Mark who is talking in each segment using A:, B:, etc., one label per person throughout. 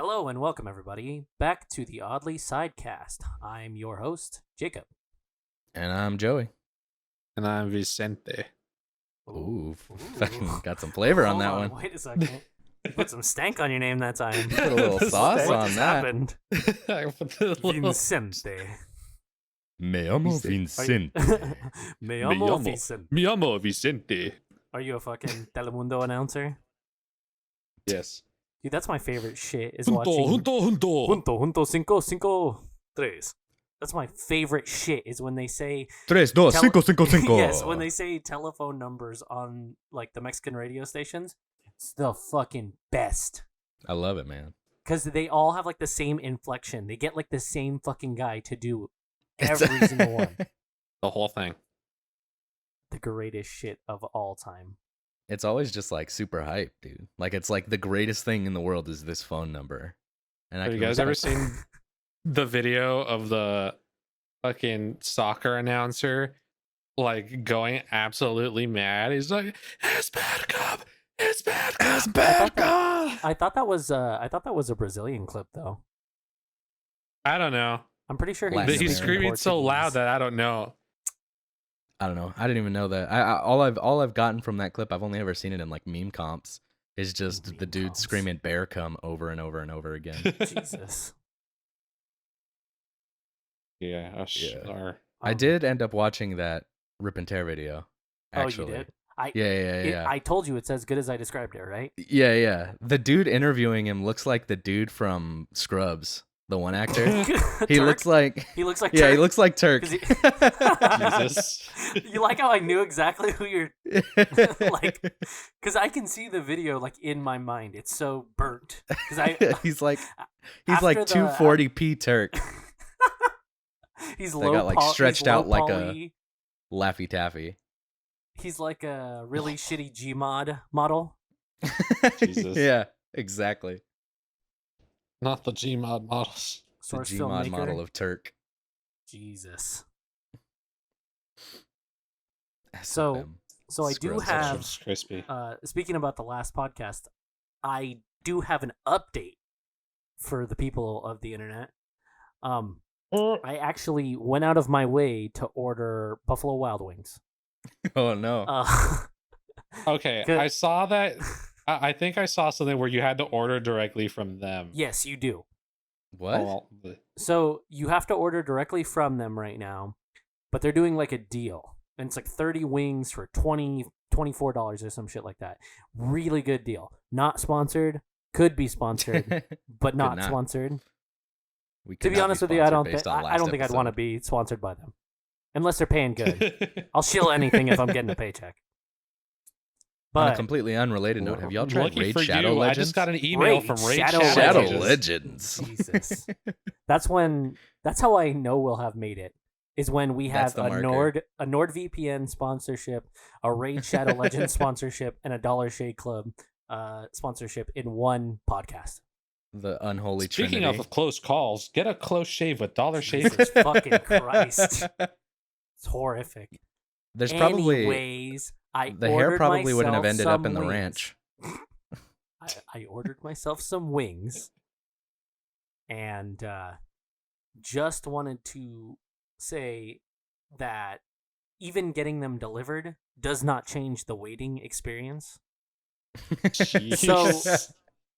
A: Hello and welcome, everybody, back to the Oddly Sidecast. I'm your host, Jacob.
B: And I'm Joey.
C: And I'm Vicente.
B: Ooh. Got some flavor on that one.
A: Wait a second. You put some stank on your name that time.
B: Put a little sauce
A: what
B: on
A: just
B: that.
A: happened? Vicente.
B: Me amo Vincent.
A: Me amo Vicente.
C: Mi amo Vicente.
A: Are you a fucking Telemundo announcer?
C: Yes.
A: Dude, that's my favorite shit, is
C: Junto,
A: watching...
C: junto.
A: Cinco, cinco, tres. That's my favorite shit, is when they say...
B: 3, 2, 5, 5, 5.
A: Yes, when they say telephone numbers on, like, the Mexican radio stations, it's the fucking best.
B: I love it, man.
A: Because they all have, like, the same inflection. They get, like, the same fucking guy to do every single one.
C: The whole thing.
A: The greatest shit of all time.
B: It's always just like super hype, dude. Like it's like the greatest thing in the world is this phone number. And
C: Have you guys ever seen the video of the fucking soccer announcer like going absolutely mad? He's like, "It's bad cop. It's bad cop. It's bad cop."
A: I thought that was a Brazilian clip, though.
C: I don't know.
A: I'm pretty sure
C: He's screaming so loud that I don't know.
B: I don't know. I didn't even know that. All I've gotten from that clip, I've only ever seen it in like meme comps, is just
A: Meme
B: the dude
A: comps.
B: screaming "bear cum" over and over and over again.
A: Jesus.
C: Yeah.
B: Yeah. I did end up watching that Rip and Tear video. Actually.
A: Oh, you did?
B: Yeah.
A: I told you it's as good as I described it, right?
B: Yeah. The dude interviewing him looks like the dude from Scrubs, the one actor. He
A: Turk?
B: looks like
A: He looks like
B: yeah,
A: Turk?
B: he looks like Turk.
A: 'Cause he-
C: Jesus.
A: You like how I knew exactly who you're like, because I can see the video like in my mind. It's so burnt.
B: he's like
A: after the-
B: 240p Turk.
A: He's
B: They
A: low.
B: got like
A: he's
B: stretched
A: low
B: out like
A: poly.
B: a Laffy Taffy.
A: He's like a really shitty Gmod model.
C: Jesus.
B: Yeah, exactly.
C: Not the Gmod models.
B: The
A: Source
B: Gmod
A: filmmaker.
B: model of Turk.
A: Jesus. So I do
B: Scrubs.
A: have.
C: It's crispy.
A: Speaking about the last podcast, I do have an update for the people of the internet. I actually went out of my way to order Buffalo Wild Wings.
B: Oh no.
C: Okay,
A: Good.
C: I saw that. I think I saw something where you had to order directly from them.
A: Yes, you do.
B: What?
C: Oh,
A: So you have to order directly from them right now, but they're doing like a deal. And it's like 30 wings for $24 or some shit like that. Really good deal. Not sponsored. Could be sponsored, but not
B: not.
A: sponsored.
B: We
A: To be
B: cannot
A: honest with you, I don't
B: sponsored
A: think
B: based on
A: I don't
B: last
A: think I'd want to
B: episode.
A: be sponsored by them, unless they're paying good. I'll shill anything if I'm getting a paycheck.
B: On a
A: But
B: completely unrelated note, have y'all tried
C: Lucky
B: Raid
C: for
B: Shadow
C: you,
B: Legends?
C: I just got an email
A: Raid
C: from Raid
A: Shadow
B: Shadow
A: Legends.
B: Legends.
A: Jesus, that's how I know we'll have made it. Is when we
B: That's
A: have
B: the
A: a
B: marker.
A: NordVPN sponsorship, a Raid Shadow Legends sponsorship, and a Dollar Shave Club sponsorship in one podcast.
B: The unholy
C: Speaking
B: trinity.
C: of close calls, get a close shave with Dollar Shave.
A: Jesus fucking Christ, it's horrific.
B: There's probably
A: Anyways,
B: the hair probably wouldn't have ended up in the
A: wings.
B: ranch.
A: I ordered myself some wings, and just wanted to say that even getting them delivered does not change the waiting experience.
C: Jeez.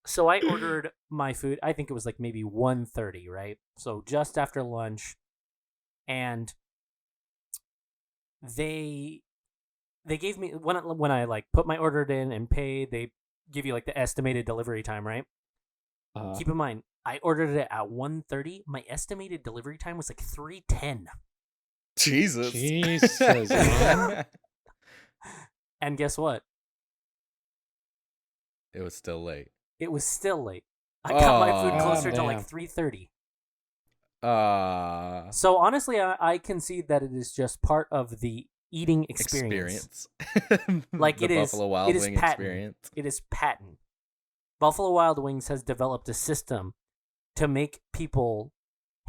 A: So I ordered my food. I think it was like maybe 1:30, right? So just after lunch, and they gave me when I like put my order in and pay, they give you like the estimated delivery time, right? Keep in mind, I ordered it at 1:30. My estimated delivery time was like 3:10.
B: Jesus.
C: Jesus, man.
A: And guess what?
B: It was still late.
A: It was still late. I got my food
B: Oh,
A: closer to
C: damn.
A: like 3:30.
B: Uh
A: So honestly, I concede that it is just part of the eating experience. Like
B: the
A: it is
B: Buffalo Wild
A: it is
B: Wing
A: patent.
B: experience.
A: It is patent. Buffalo Wild Wings has developed a system to make people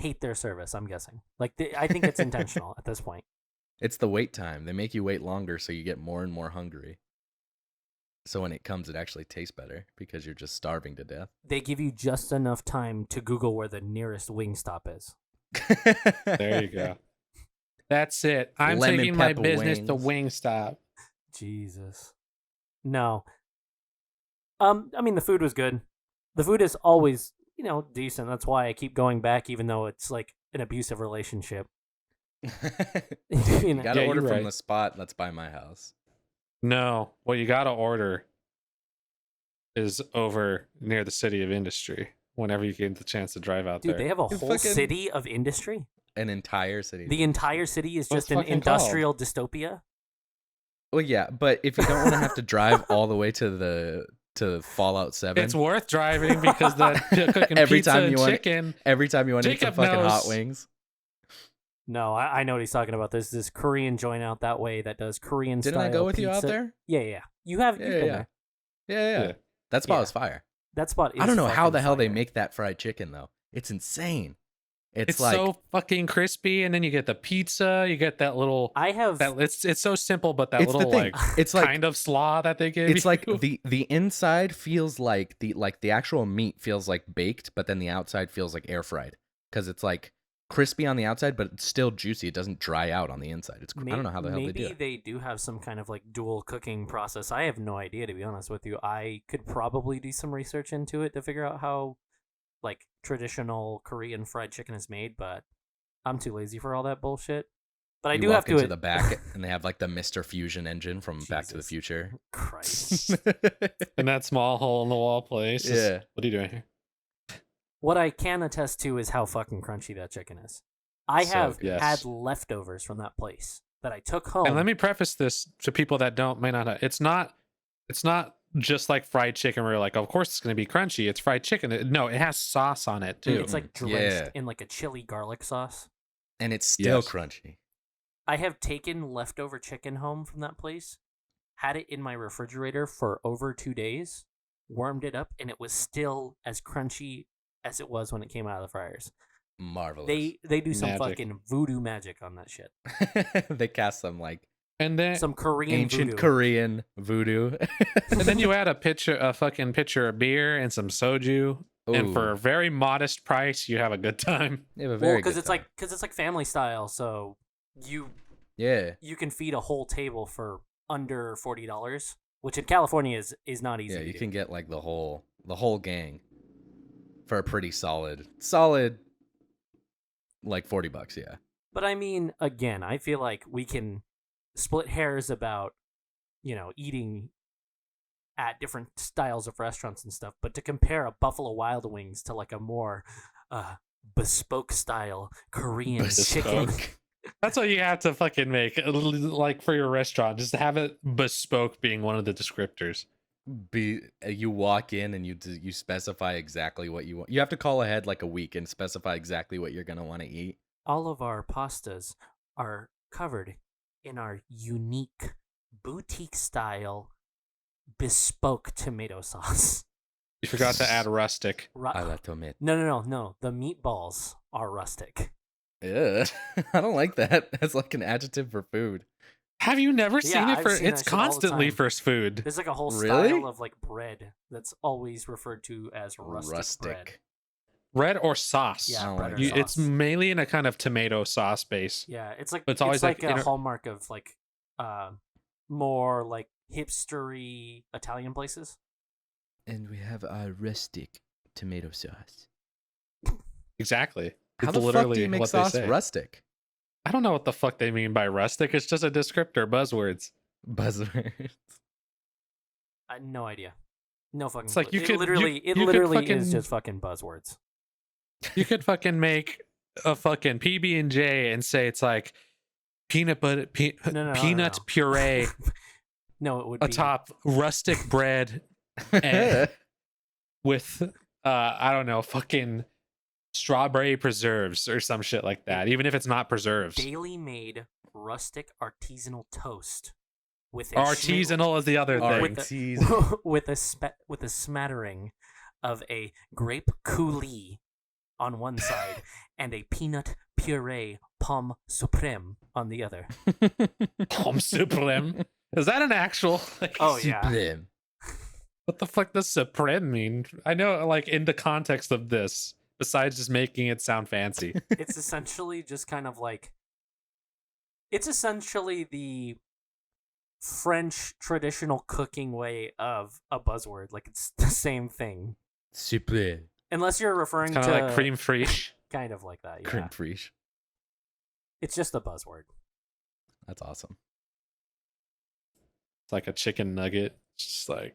A: hate their service, I'm guessing. Like I think it's intentional at this point.
B: It's the wait time. They make you wait longer so you get more and more hungry. So when it comes, it actually tastes better because you're just starving to death.
A: They give you just enough time to Google where the nearest Wingstop is.
C: There you go. That's it. I'm
B: Lemon
C: taking my
B: pepper
C: business to
B: wings.
C: Wingstop.
A: Jesus. No. I mean, the food was good. The food is always, decent. That's why I keep going back, even though it's like an abusive relationship.
B: You gotta
C: Yeah,
B: order
C: you're
B: from
C: right.
B: the spot that's by my house.
C: No, what you gotta order is over near the City of Industry. Whenever you get the chance to drive out
A: Dude,
C: there,
A: they have a
B: You
A: whole
B: fucking-
A: city of industry.
B: An entire city.
A: The entire city is
C: What's
A: just an
C: fucking called?
A: industrial dystopia.
B: Well, yeah, but if you don't want to have to drive all the way to Fallout 7,
C: it's worth driving because the cooking
B: Every
C: pizza
B: time
C: and
B: you want-
C: chicken.
B: every time you want to eat some
C: Jacob
B: fucking hot
C: knows.
B: wings.
A: No, I know what he's talking about. There's this Korean joint out that way that does Korean
B: Didn't
A: style
B: I go with you out
A: pizza.
B: there?
A: Yeah. You have
B: Yeah,
A: you've been
B: yeah.
A: there.
B: Yeah.
C: Yeah.
B: That spot
A: Yeah.
B: was fire.
A: That spot is
B: I don't know how
A: fucking
B: the hell they
A: fire.
B: make that fried chicken though. It's insane.
C: It's
B: like
C: so fucking crispy, and then you get the pizza. You get that little.
A: I have
C: It's so simple, but that
B: it's the
C: little
B: thing.
C: like
B: It's like
C: kind of slaw that they give.
B: it's like
C: you.
B: the inside feels like the actual meat feels like baked, but then the outside feels like air fried because it's like crispy on the outside, but it's still juicy. It doesn't dry out on the inside. I don't know how the hell they do
A: Maybe
B: it.
A: they do have some kind of like dual cooking process. I have no idea, to be honest with you. I could probably do some research into it to figure out how like traditional Korean fried chicken is made, but I'm too lazy for all that bullshit. But I
B: You
A: do
B: walk
A: have to
B: into the back and they have like the Mr. Fusion engine from Back to the
A: Jesus.
B: Future.
A: Christ.
C: in that small hole in the wall place.
B: Yeah.
C: What are you doing here?
A: What I can attest to is how fucking crunchy that chicken is. I
B: So
A: have
C: good. Yes.
A: had leftovers from that place that I took home.
C: And let me preface this to people that may not know. It's not just like fried chicken where you're like, of course it's going to be crunchy. It's fried chicken. No, it has sauce on it too.
A: It's like drenched
B: Yeah.
A: in like a chili garlic sauce.
B: And it's still
C: Yes.
B: crunchy.
A: I have taken leftover chicken home from that place, had it in my refrigerator for over 2 days, warmed it up, and it was still as crunchy as it was when it came out of the fryers.
B: Marvelous.
A: They do some
C: Magic.
A: fucking voodoo magic on that shit.
B: They cast some like
C: and then
A: Some Korean
B: ancient
A: voodoo.
B: Korean voodoo.
C: and then you add a fucking pitcher of beer and some soju, and for a
B: Ooh,
C: very modest price, you have a good time.
B: you have a
A: Well,
B: very
A: because
B: good
A: it's
B: time.
A: like family style, so
B: Yeah.
A: you can feed a whole table for under $40, which in California is not easy.
B: Yeah,
A: to
B: you
A: do.
B: can get like the whole gang for a pretty solid like $40, yeah.
A: But I mean, again, I feel like we can split hairs about, eating at different styles of restaurants and stuff. But to compare a Buffalo Wild Wings to like a more bespoke style Korean chicken,
B: Bespoke.
C: That's what you have to fucking make, like for your restaurant. Just have it bespoke being one of the descriptors.
B: You walk in and you specify exactly what you want. You have to call ahead like a week and specify exactly what you're gonna want to eat.
A: all of our pastas are covered in our unique boutique style bespoke tomato sauce.
C: You forgot to add rustic.
B: I like to admit.
A: No. The meatballs are rustic.
B: Ugh. I don't like that. That's like an adjective for food.
C: Have you never
A: Yeah,
C: seen it
A: I've
C: for?
A: seen
C: It's
A: that shit all the
C: constantly
A: time.
C: first food.
A: There's like a whole
B: Really?
A: style of like bread that's always referred to as rustic bread.
C: Bread or sauce.
A: Yeah,
B: I don't
A: bread
B: like
A: or
B: that.
A: sauce.
C: It's mainly in a kind of tomato sauce base.
A: Yeah, it's like
C: It's always like
A: a
C: inter-
A: hallmark of like more like hipstery Italian places.
B: And we have our rustic tomato sauce.
C: Exactly.
B: How
C: It's
B: the fuck
C: literally
B: do you make
C: what they
B: sauce
C: say.
B: rustic?
C: I don't know what the fuck they mean by rustic. It's just a descriptor, buzzwords.
B: Buzzwords.
A: No idea. No fucking.
C: It's like
A: clue.
C: you
A: It
C: could-
A: literally,
C: you
A: it
C: could
A: literally is
C: fucking-
A: just fucking buzzwords.
C: You could fucking make a fucking PB&J and say it's like peanut butter,
A: No.
C: peanut puree
A: No, it would be
C: atop rustic bread and with I don't know, fucking strawberry preserves or some shit like that. Even if it's not preserves.
A: daily made rustic artisanal toast with a
C: Artisanal is the other thing.
A: with
B: Artisanal.
A: with a smattering of a grape coulis on one side and a peanut puree pomme supreme on the other.
C: Pomme supreme. Is that an actual? Like,
A: Oh yeah,
B: Supreme.
C: What the fuck does Supreme mean? I know, like, in the context of this, besides just making it sound fancy.
A: It's essentially just kind of like, it's essentially the French traditional cooking way of a buzzword. Like, it's the same thing.
B: Super.
A: Unless you're referring
C: Kind
A: to
C: of like cream fraiche.
A: kind of like that. Yeah.
B: Cream fraiche.
A: It's just a buzzword.
B: That's awesome.
C: It's like a chicken nugget. It's just like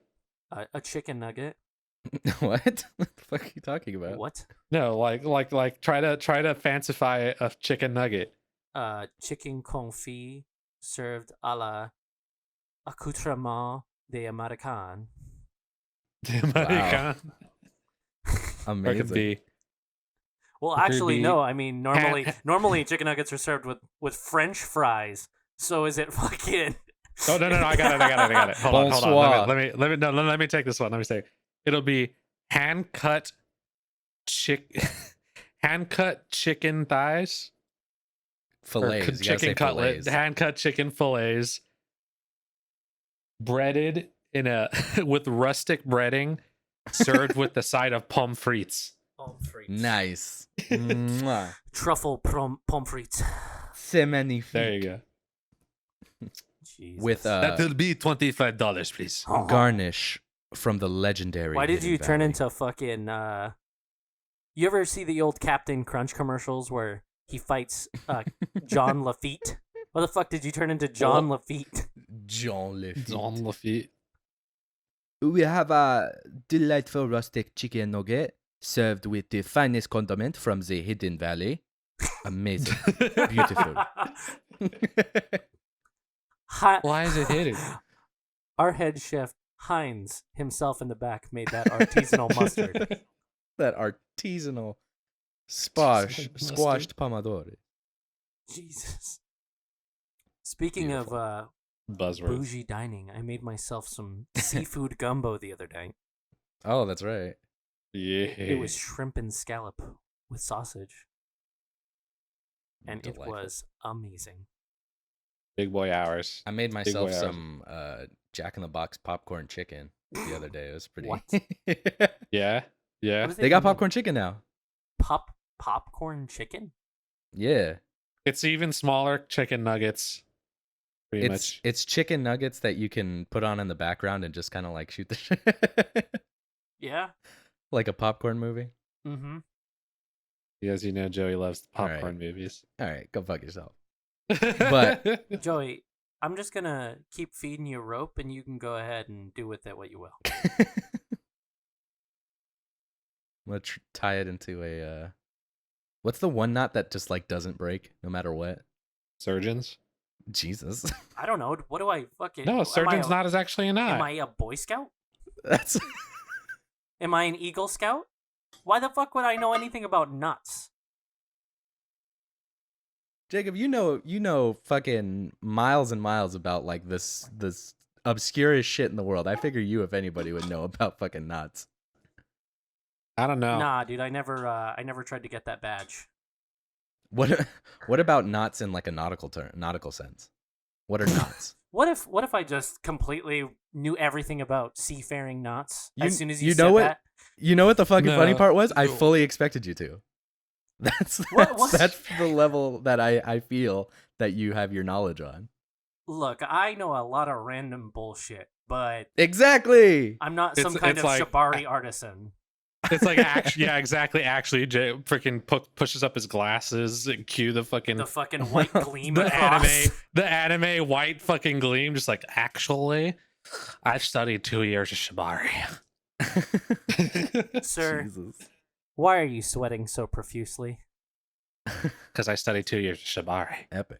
A: A chicken nugget.
B: What? What the fuck are you talking about?
A: What?
C: no, like try to fancify a chicken nugget.
A: Chicken confit served a la accoutrement des Américains.
C: The American. Or it could
B: Amazing.
C: be
A: Well,
C: It could
A: actually,
C: be
A: no. I mean, normally chicken nuggets are served with French fries. So is it fucking?
C: Oh no! I got it. Hold on.
B: Bonsoir.
C: Let me take this one. Let me say it'll be hand cut chicken thighs,
B: Fillets.
C: or
B: You gotta
C: chicken
B: say
C: cutlet,
B: fillets.
C: hand cut chicken fillets, breaded in a with rustic breading, served with the side of pommes frites.
A: Pommes frites.
B: Nice. Mwah.
A: Truffle pommes frites.
B: C'est magnifique.
C: There you go.
A: Jesus.
B: With
C: That will be $25, please.
B: garnish from the legendary.
A: Why did
B: Hidden
A: you turn
B: Valley.
A: into fucking? You ever see the old Captain Crunch commercials where he fights John Lafitte? What the fuck did you turn into John Lafitte?
B: John
C: It's
B: Lafitte?
C: on Lafitte.
B: We have a delightful rustic chicken nugget served with the finest condiment from the Hidden Valley. Amazing. Beautiful.
C: Why is it hidden?
A: Our head chef Heinz himself in the back made that artisanal mustard.
B: That artisanal
C: Mustard.
B: squashed pomodoro.
A: Jesus. Speaking
B: Beautiful.
A: of
C: Buzzwords.
A: bougie dining, I made myself some seafood gumbo the other day.
B: Oh, that's right.
C: Yeah.
A: It was shrimp and scallop with sausage, and
B: Delightful.
A: it was amazing.
C: big boy hours.
B: I made myself
C: boy hours.
B: some Jack in the Box popcorn chicken the other day. It was pretty.
A: What?
C: Yeah. Yeah.
A: What does
B: They
A: it
B: got
A: mean?
B: popcorn chicken now.
A: Popcorn chicken.
B: Yeah.
C: It's even smaller chicken nuggets. Pretty much.
B: It's chicken nuggets that you can put on in the background and just kind of like shoot the shit.
A: Yeah.
B: Like a popcorn movie.
A: Mm-hmm.
C: As you know, Joey loves
B: All right.
C: popcorn movies.
B: All right, go fuck yourself.
C: But
A: Joey, I'm just gonna keep feeding you rope, and you can go ahead and do with it what you will.
B: I'm gonna tie it into a. What's the one knot that just like doesn't break no matter what?
C: surgeons?
B: Jesus,
A: I don't know. What do I fucking?
C: No, surgeon's
A: am I
C: not is actually a knot.
A: Am I a Boy Scout?
B: that's
A: Am I an Eagle Scout? Why the fuck would I know anything about nuts?
B: Jacob. You know, fucking miles and miles about like this obscurest shit in the world. I figure you, if anybody, would know about fucking knots.
C: I don't know.
A: Nah, dude. I never tried to get that badge.
B: What about knots in like a nautical sense? What are knots?
A: What if I just completely knew everything about seafaring knots as soon as you
B: you
A: said
B: know what?
A: that?
B: You know what the fucking funny
C: No.
B: part was? I
C: No.
B: fully expected you to. That's
A: What?
B: that's the level that I feel that you have your knowledge on.
A: Look, I know a lot of random bullshit, but
B: Exactly.
A: I'm not some
C: It's-
A: kind
C: it's
A: of
C: like-
A: shibari artisan.
C: It's like actually, yeah, exactly. Actually, Jay freaking pushes up his glasses and cue the fucking
A: The fucking white gleam
C: the
A: across.
C: anime white fucking gleam. Just like, actually, I've studied 2 years of shibari.
A: Sir.
B: Jesus.
A: Why are you sweating so profusely?
C: Because I studied 2 years of shibari.
B: Epic.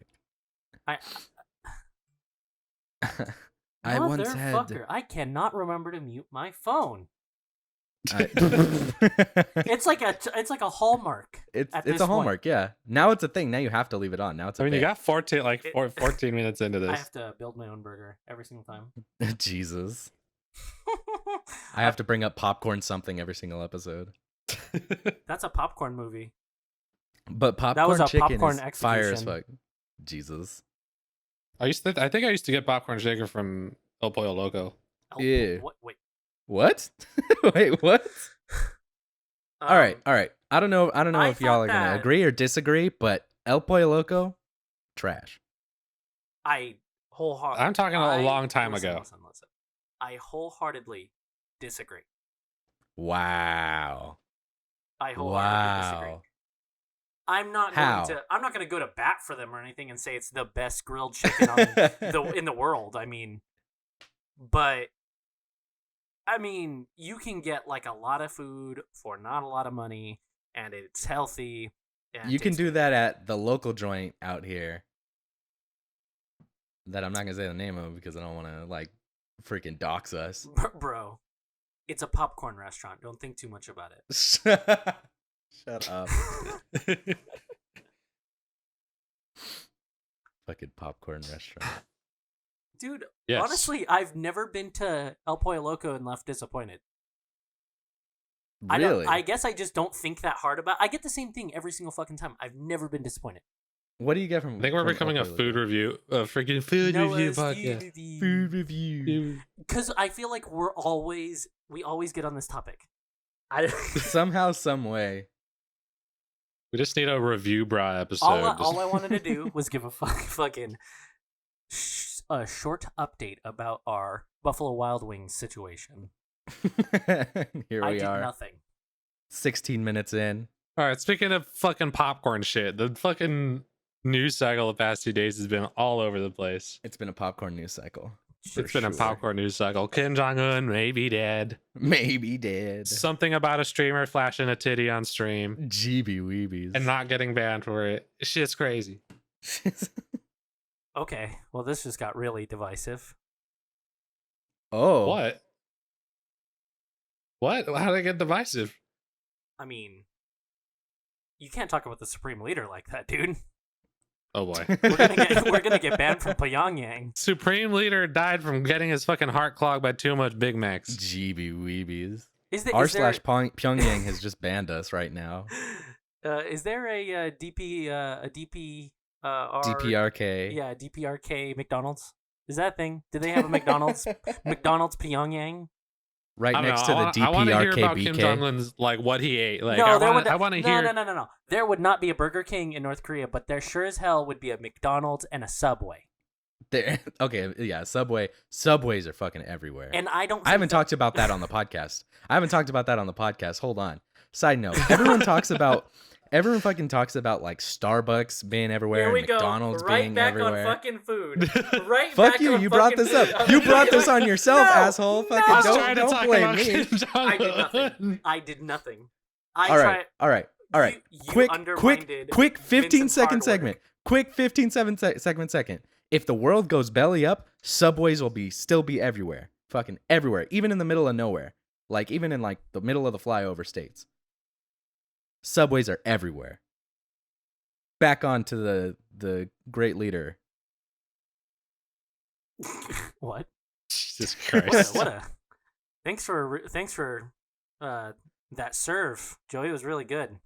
A: I
B: I once
A: Motherfucker,
B: had.
A: I cannot remember to mute my phone.
B: I-
A: It's like a hallmark.
B: it's
A: at
B: it's
A: this
B: a
A: point.
B: hallmark, yeah. Now it's a thing. Now you have to leave it on. Now it's a
C: I mean, you
B: bit.
C: got 14 minutes into
A: I
C: this.
A: have to build my own burger every single time.
B: Jesus. I have to bring up popcorn something every single episode.
A: That's a popcorn movie.
B: But popcorn
A: was a
B: chicken
A: popcorn
B: is fire as
A: execution.
B: fuck. Jesus.
C: I think I used to get popcorn shaker from El Pollo Loco.
A: Oh,
B: Yeah.
A: Wait.
B: What? Wait, what? All right. I don't know
A: I
B: if y'all
A: thought
B: are gonna
A: that-
B: agree or disagree, but El Pollo Loco, trash.
A: I wholeheartedly.
C: I'm talking a long time ago.
A: Listen. I wholeheartedly disagree.
B: Wow.
A: I wholeheartedly disagree.
B: Wow.
A: I'm not
B: How?
A: going to go to bat for them or anything and say it's the best grilled chicken in the world. I mean, but I mean, you can get like a lot of food for not a lot of money, and it's healthy. And
B: You can do
A: good.
B: that at the local joint out here. That I'm not gonna say the name of because I don't want to like freaking dox us.
A: Bro. It's a popcorn restaurant. Don't think too much about it.
B: Shut up. Fucking popcorn restaurant.
A: Dude,
C: Yes.
A: honestly, I've never been to El Pollo Loco and left disappointed.
B: Really?
A: I guess I just don't think that hard about it. I get the same thing every single fucking time. I've never been disappointed.
B: What do you get from?
C: I think we're
B: from
C: becoming
B: El
C: a
B: Pollo
C: food
B: Loco?
C: review, a freaking food review podcast.
B: Food review.
A: Because I feel like we always get on this topic.
B: Somehow, some way.
C: We just need a review bra episode.
A: all I wanted to do was give a fucking a short update about our Buffalo Wild Wings situation.
B: Here
A: I
B: we
A: did
B: are.
A: nothing.
B: 16 minutes in.
C: All right, speaking of fucking popcorn shit, the fucking news cycle the past 2 days has been all over the place.
B: It's been a popcorn news cycle.
C: It's been a popcorn news cycle. Kim Jong-un may be dead.
B: Maybe dead.
C: Something about a streamer flashing a titty on stream
B: GB weebies.
C: and not getting banned for it. Shit's crazy.
A: Okay, well this just got really divisive.
B: Oh.
C: What? How did it get divisive?
A: I mean, you can't talk about the supreme leader like that, dude.
C: Oh boy.
A: We're gonna get banned from Pyongyang.
C: Supreme leader died from getting his fucking heart clogged by too much Big Macs.
B: GB weebies.
A: Pyongyang
B: has just banned us right now.
A: Is there a DPRK?
B: DPRK.
A: DPRK McDonald's. Is that a thing? Do they have a McDonald's? McDonald's Pyongyang?
B: Right
C: I don't
B: next
C: know.
B: to the
C: I want to hear about
B: DPRK
C: Kim
B: BK.
C: Jong Un's like what he ate. Like
A: No,
C: I want to hear.
A: No. There would not be a Burger King in North Korea, but there sure as hell would be a McDonald's and a Subway.
B: Okay, yeah, Subways are fucking everywhere.
A: And I don't.
B: I haven't talked about that on the podcast. Hold on. Side note: everyone fucking talks about like Starbucks being everywhere
A: Here we
B: and
A: go.
B: McDonald's
A: Right
B: being
A: back
B: everywhere.
A: on fucking food. Right.
B: Fuck
A: back
B: you!
A: on
B: You brought
A: fucking
B: this up.
A: food.
B: You brought this on yourself,
A: No,
B: asshole.
A: no.
B: Fucking
A: I was
C: trying to
B: don't
C: talk
B: blame
C: about
B: me.
C: Kim
A: I did
C: Jong-un.
A: nothing. I did nothing.
B: All right.
A: You
B: Quick
A: undermined
B: 15-second
A: Vincent's hard
B: segment. Quick 15-second segment. If the world goes belly up, Subways will still be everywhere. Fucking everywhere. Even in the middle of nowhere. Like, even in, like, the middle of the flyover states. Subways are everywhere. Back on to the great leader.
A: What?
C: Jesus
A: What
C: Christ.
A: a thanks for that serve, Joey. It was really good.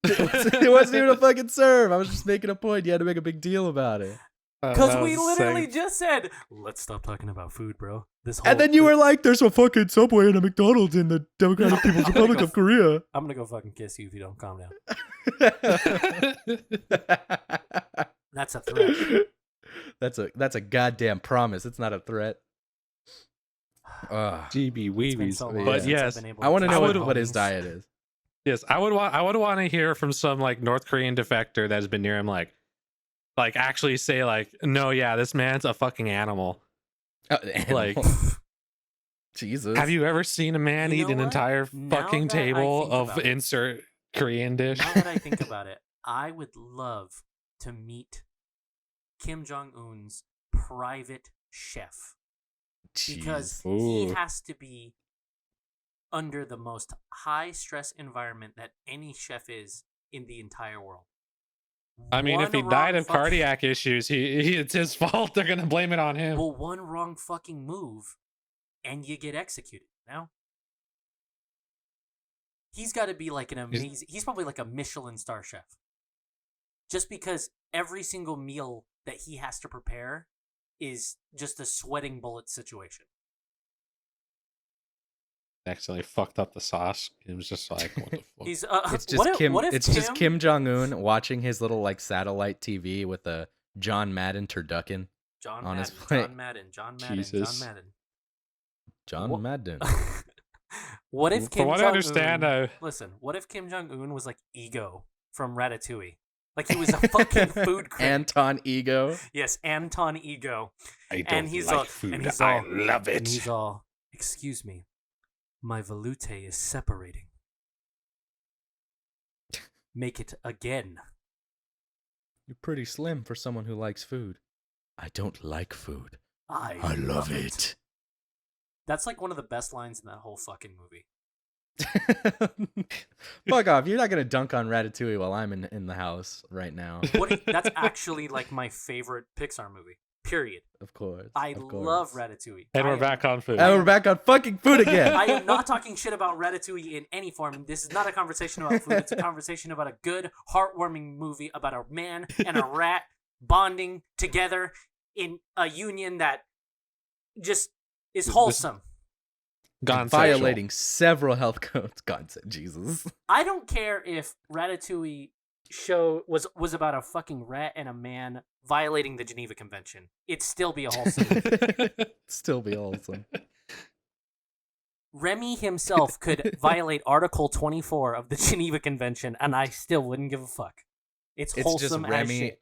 B: It wasn't even a fucking serve. I was just making a point. You had to make a big deal about it.
A: Because
C: That
A: we
C: was
A: literally
C: sick.
A: just said, let's stop talking about food, bro. This whole
B: And then you were like, there's a fucking Subway and a McDonald's in the Democratic People's
A: I'm gonna
B: Republic
A: go-
B: of Korea.
A: I'm gonna go fucking kiss you if you don't calm down. That's a threat.
B: That's a goddamn promise. It's not a threat. Ugh.
C: GB
A: It's been
C: weebies.
A: so long
C: But
A: since I've
C: yes,
A: been able
B: I want to
A: to
B: know
A: taste
B: what his
A: homies.
B: diet is.
C: yes, I would want to hear from some like North Korean defector that's been near him, like actually say like, no, yeah, this man's a fucking animal. Like,
B: Jesus.
C: have you ever seen a man
A: You
C: eat
A: know
C: an
A: what?
C: entire
A: Now
C: fucking
A: that I
C: table
A: think
C: of
A: about it-
C: insert Korean dish?
A: Now that I think about it, I would love to meet Kim Jong Un's private chef because
B: Jeez.
A: he
C: Ooh.
A: has to be under the most high stress environment that any chef is in the entire world.
C: I mean, if
A: One
C: he died
A: wrong
C: of cardiac issues, he it's his fault. They're gonna blame it on him.
A: Well, one wrong fucking move, and you get executed. Now, he's got to be like an amazing. He's probably like a Michelin star chef. Just because every single meal that he has to prepare is just a sweating bullet situation.
C: accidentally fucked up the sauce. It was just like, what the fuck?
A: He's
B: It's just
A: what if,
B: Kim.
A: what if
B: It's
A: Kim,
B: just Kim Jong Un watching his little like satellite TV with a John Madden turducken.
A: John
B: on his
A: Madden,
B: plate.
A: John Madden,
C: Jesus.
A: John Madden.
B: John
A: What-
B: Madden.
A: What if Kim
C: From what I
A: Jong-un,
C: understand,
A: listen, what if Kim Jong Un was like Ego from Ratatouille? Like he was a fucking food critic.
B: Anton Ego.
A: Yes, Anton Ego.
C: I
A: And he's all, and he's
C: I
A: all,
C: love
A: and
C: it.
A: he's all, excuse me, my veloute is separating. Make it again.
B: You're pretty slim for someone who likes food. I don't like food.
A: I love it. That's like one of the best lines in that whole fucking movie.
B: Fuck off. You're not going to dunk on Ratatouille while I'm in the house right now.
A: That's actually like my favorite Pixar movie. Period.
B: Of course.
A: I
B: of course.
A: love Ratatouille.
C: And we're
A: I am-
C: back on food.
B: And we're back on fucking food again.
A: I am not talking shit about Ratatouille in any form. This is not a conversation about food. It's a conversation about a good, heartwarming movie about a man and a rat bonding together in a union that just is wholesome.
C: Gone
B: Violating several health codes. God said Jesus.
A: I don't care if Ratatouille was about a fucking rat and a man violating the Geneva Convention. It'd still be a wholesome movie.
B: Still be wholesome.
A: Remy himself could violate Article 24 of the Geneva Convention, and I still wouldn't give a fuck. It's
B: It's
A: wholesome
B: just
A: as
B: Remy
A: shit.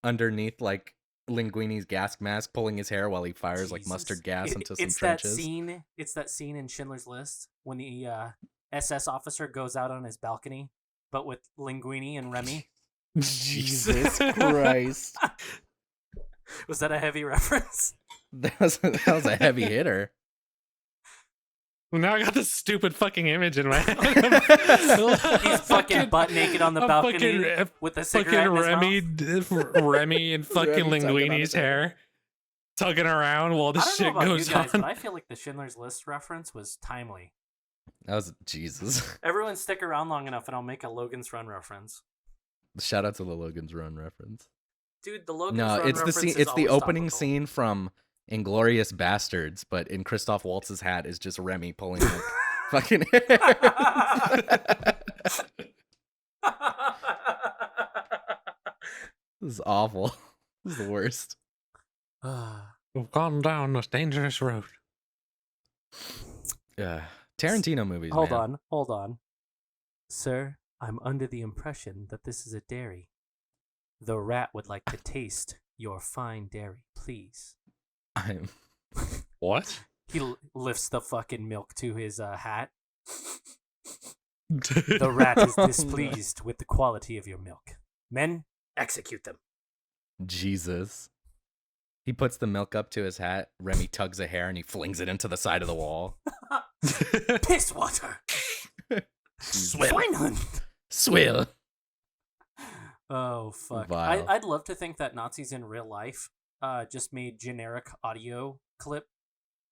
B: underneath like Linguini's gas mask, pulling his hair while he fires like
A: Jesus.
B: mustard gas into some
A: It's
B: trenches.
A: It's that scene in Schindler's List when the SS officer goes out on his balcony, but with Linguini and Remy.
B: Jesus Christ.
A: Was that a heavy reference?
B: That was a heavy hitter.
C: Now I got this stupid fucking image in my head.
A: He's fucking butt naked on the
C: I'm
A: balcony
C: fucking-
A: with a cigarette in his
C: Remy and fucking
B: Remy tugging on
C: Linguini's
B: his hair.
C: hair, tugging around while
A: I
C: this
A: don't know
C: shit
A: about
C: goes
A: you guys,
C: on.
A: but I feel like the Schindler's List reference was timely.
B: That was Jesus.
A: Everyone stick around long enough and I'll make a Logan's Run reference.
B: Shout out to the Logan's Run reference.
A: Dude, the Logan's
B: No,
A: Run
B: it's the
A: reference
B: scene.
A: is
B: It's the
A: always
B: opening
A: topical.
B: scene from Inglorious Bastards, but in Christoph Waltz's hat is just Remy pulling like fucking hair. This is awful. This is the worst.
C: We've gone down this dangerous road.
B: Tarantino movies.
A: Hold
B: man.
A: on. Sir, I'm under the impression that this is a dairy. The rat would like to taste your fine dairy, please.
B: I'm
C: What?
A: He lifts the fucking milk to his hat. The rat is
B: Oh, no.
A: displeased with the quality of your milk. Men, execute them.
B: Jesus. He puts the milk up to his hat. Remy tugs a hair and he flings it into the side of the wall.
A: Piss water. Swine
B: Swill.
A: Oh fuck!
B: Vile.
A: I'd love to think that Nazis in real life just made generic audio clip,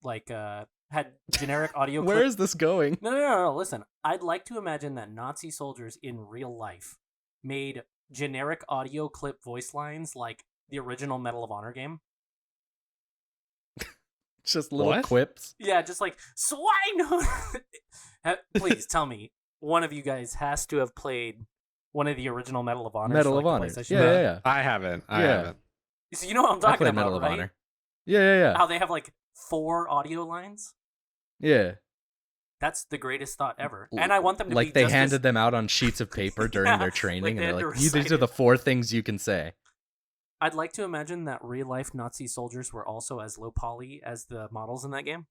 A: like had generic audio.
B: Where
A: clip.
B: is this going?
A: No. Listen, I'd like to imagine that Nazi soldiers in real life made generic audio clip voice lines like the original Medal of Honor game.
B: Just little
C: What?
B: quips.
A: Yeah, just like swine. Please tell me one of you guys has to have played one of the original Medal of Honor.
B: Medal of Honor. Yeah.
C: I haven't. I
B: Yeah.
C: haven't.
A: So you know what I'm
B: I
A: talking
B: played
A: about,
B: Medal of
A: right?
B: Honor. Yeah.
A: How they have like 4 audio lines.
B: Yeah.
A: That's the greatest thought ever, and I want them to
B: Like
A: be
B: they
A: just
B: handed
A: as...
B: them out on sheets of paper during
A: Yeah,
B: their training,
A: like
B: and
A: they
B: they're
A: had to
B: like, "These
A: recite
B: are the
A: it."
B: 4 things you can say."
A: I'd like to imagine that real life Nazi soldiers were also as low poly as the models in that game.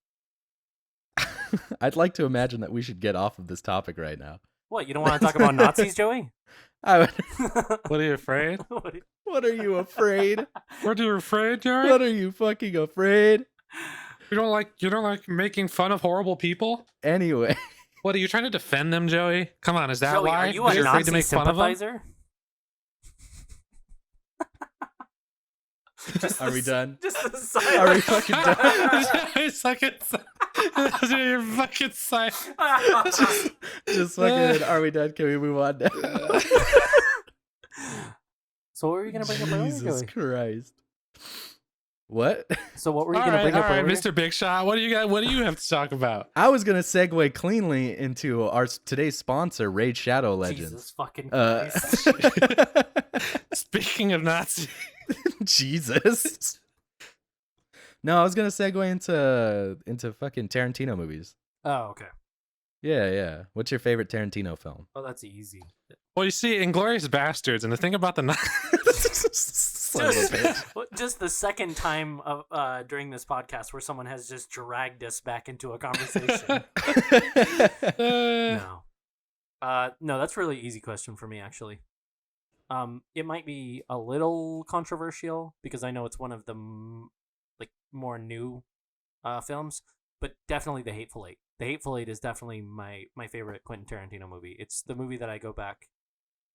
B: I'd like to imagine that we should get off of this topic right now.
A: What, you don't want to talk about Nazis, Joey?
B: I would...
C: What are you afraid?
B: What are you afraid?
C: What are you afraid, Jerry?
B: What are you fucking afraid?
C: You don't like making fun of horrible people?
B: Anyway,
C: What are you trying to defend them, Joey? Come on, is that
A: Joey,
C: why?
A: are you
C: 'Cause
A: a
C: you're afraid
A: Nazi
C: to make fun of them?
A: sympathizer?
B: are we done?
A: Just the silence.
B: Are we fucking done?
C: It's like it's you're fucking silent.
B: Just fucking. Are we done? Can we move on now?
A: So what were you gonna bring up earlier,
B: Jesus
A: Joey?
B: Christ. What?
A: So what were you going to bring up earlier?
C: Mr. Big Shot, what do you got? What do you have to talk about?
B: I was gonna segue cleanly into our today's sponsor, Raid Shadow Legends.
A: Jesus fucking Christ.
C: Speaking of Nazi,
B: Jesus. No, I was gonna segue into fucking Tarantino movies.
A: Oh, okay.
B: Yeah. What's your favorite Tarantino film?
A: Oh, that's easy.
C: well, you see, Inglourious Bastards, and the thing about the
B: Son of a bitch.
A: Just the second time during this podcast where someone has just dragged us back into a conversation. No. No, that's a really easy question for me, actually. It might be a little controversial because I know it's one of the more new films, but definitely The Hateful Eight. The Hateful Eight is definitely my favorite Quentin Tarantino movie. It's the movie that I go back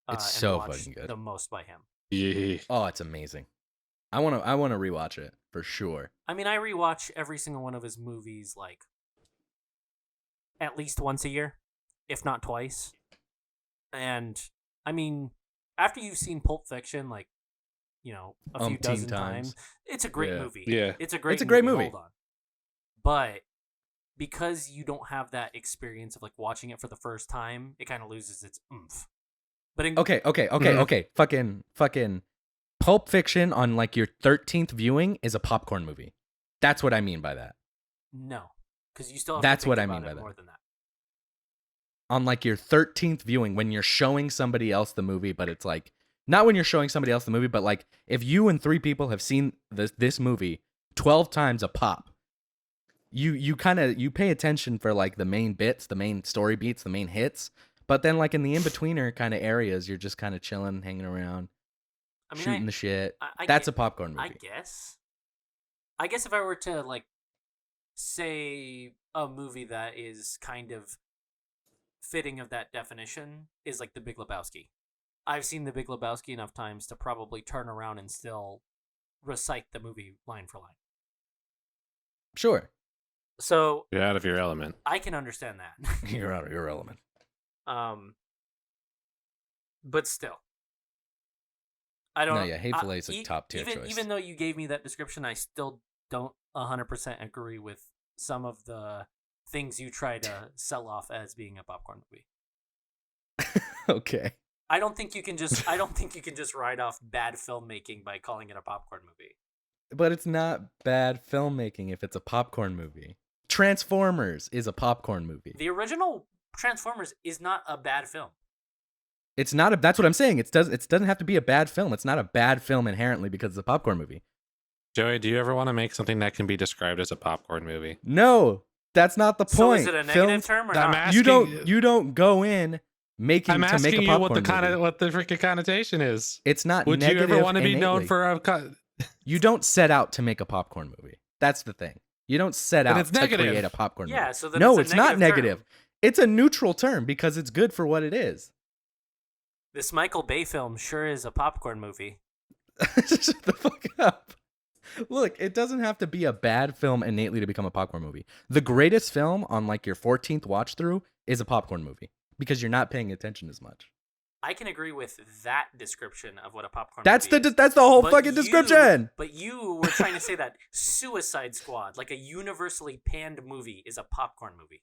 B: It's
A: and
B: so
A: watch
B: fucking good.
A: the most by him.
C: Yeah.
B: Oh, it's amazing. I wanna rewatch it for sure.
A: I mean, I rewatch every single one of his movies like at least once a year, if not twice. And I mean, after you've seen Pulp Fiction, like, a few dozen times, it's a great movie.
C: Yeah.
A: It's a great
B: movie.
A: Hold on. But because you don't have that experience of like watching it for the first time, it kind of loses its oomph. But
B: Okay. Fucking Pulp Fiction on like your 13th viewing is a popcorn movie. That's what I mean by that.
A: No, because you still have
B: That's
A: to think
B: what I
A: about
B: mean
A: it
B: by that.
A: more than that.
B: On like your 13th viewing, when you're showing somebody else the movie, but it's like not when you're showing somebody else the movie, but like if you and 3 people have seen this movie 12 times a pop, you pay attention for like the main bits, the main story beats, the main hits. But then, like, in the in-betweener kind of areas, you're just kind of chilling, hanging around, shooting the shit. That's a popcorn movie.
A: I guess if I were to, like, say a movie that is kind of fitting of that definition is, like, The Big Lebowski. I've seen The Big Lebowski enough times to probably turn around and still recite the movie line for line.
B: Sure.
A: So...
C: You're out of your element.
A: I can understand that.
B: You're out of your element.
A: But still, I don't.
B: No, yeah, Hateful Eight's a top tier choice.
A: Even though you gave me that description, I still don't 100% agree with some of the things you try to sell off as being a popcorn movie.
B: Okay.
A: I don't think you can just write off bad filmmaking by calling it a popcorn movie.
B: But it's not bad filmmaking if it's a popcorn movie. Transformers is a popcorn movie.
A: The original Transformers is not a bad film.
B: It's not that's what I'm saying. It doesn't have to be a bad film. It's not a bad film inherently because it's a popcorn movie.
C: Joey, do you ever want to make something that can be described as a popcorn movie?
B: No, that's not the point.
A: So is it a negative term or not?
B: You don't go in making to make a popcorn movie.
C: What the freaking connotation is.
B: It's not
C: Would
B: negative
C: you ever want to be
B: innately.
C: known for
B: You don't set out to make a popcorn movie. That's the thing. You don't set out to create a popcorn movie.
A: Yeah, so then
B: no,
A: it's
B: it's not negative.
A: term.
B: It's a neutral term because it's good for what it is.
A: This Michael Bay film sure is a popcorn movie.
B: Shut the fuck up. Look, it doesn't have to be a bad film innately to become a popcorn movie. The greatest film on like your 14th watch through is a popcorn movie because you're not paying attention as much.
A: I can agree with that description of what a popcorn
B: that's
A: movie is.
B: That's the whole fucking description.
A: But you were trying to say that Suicide Squad, like a universally panned movie, is a popcorn movie.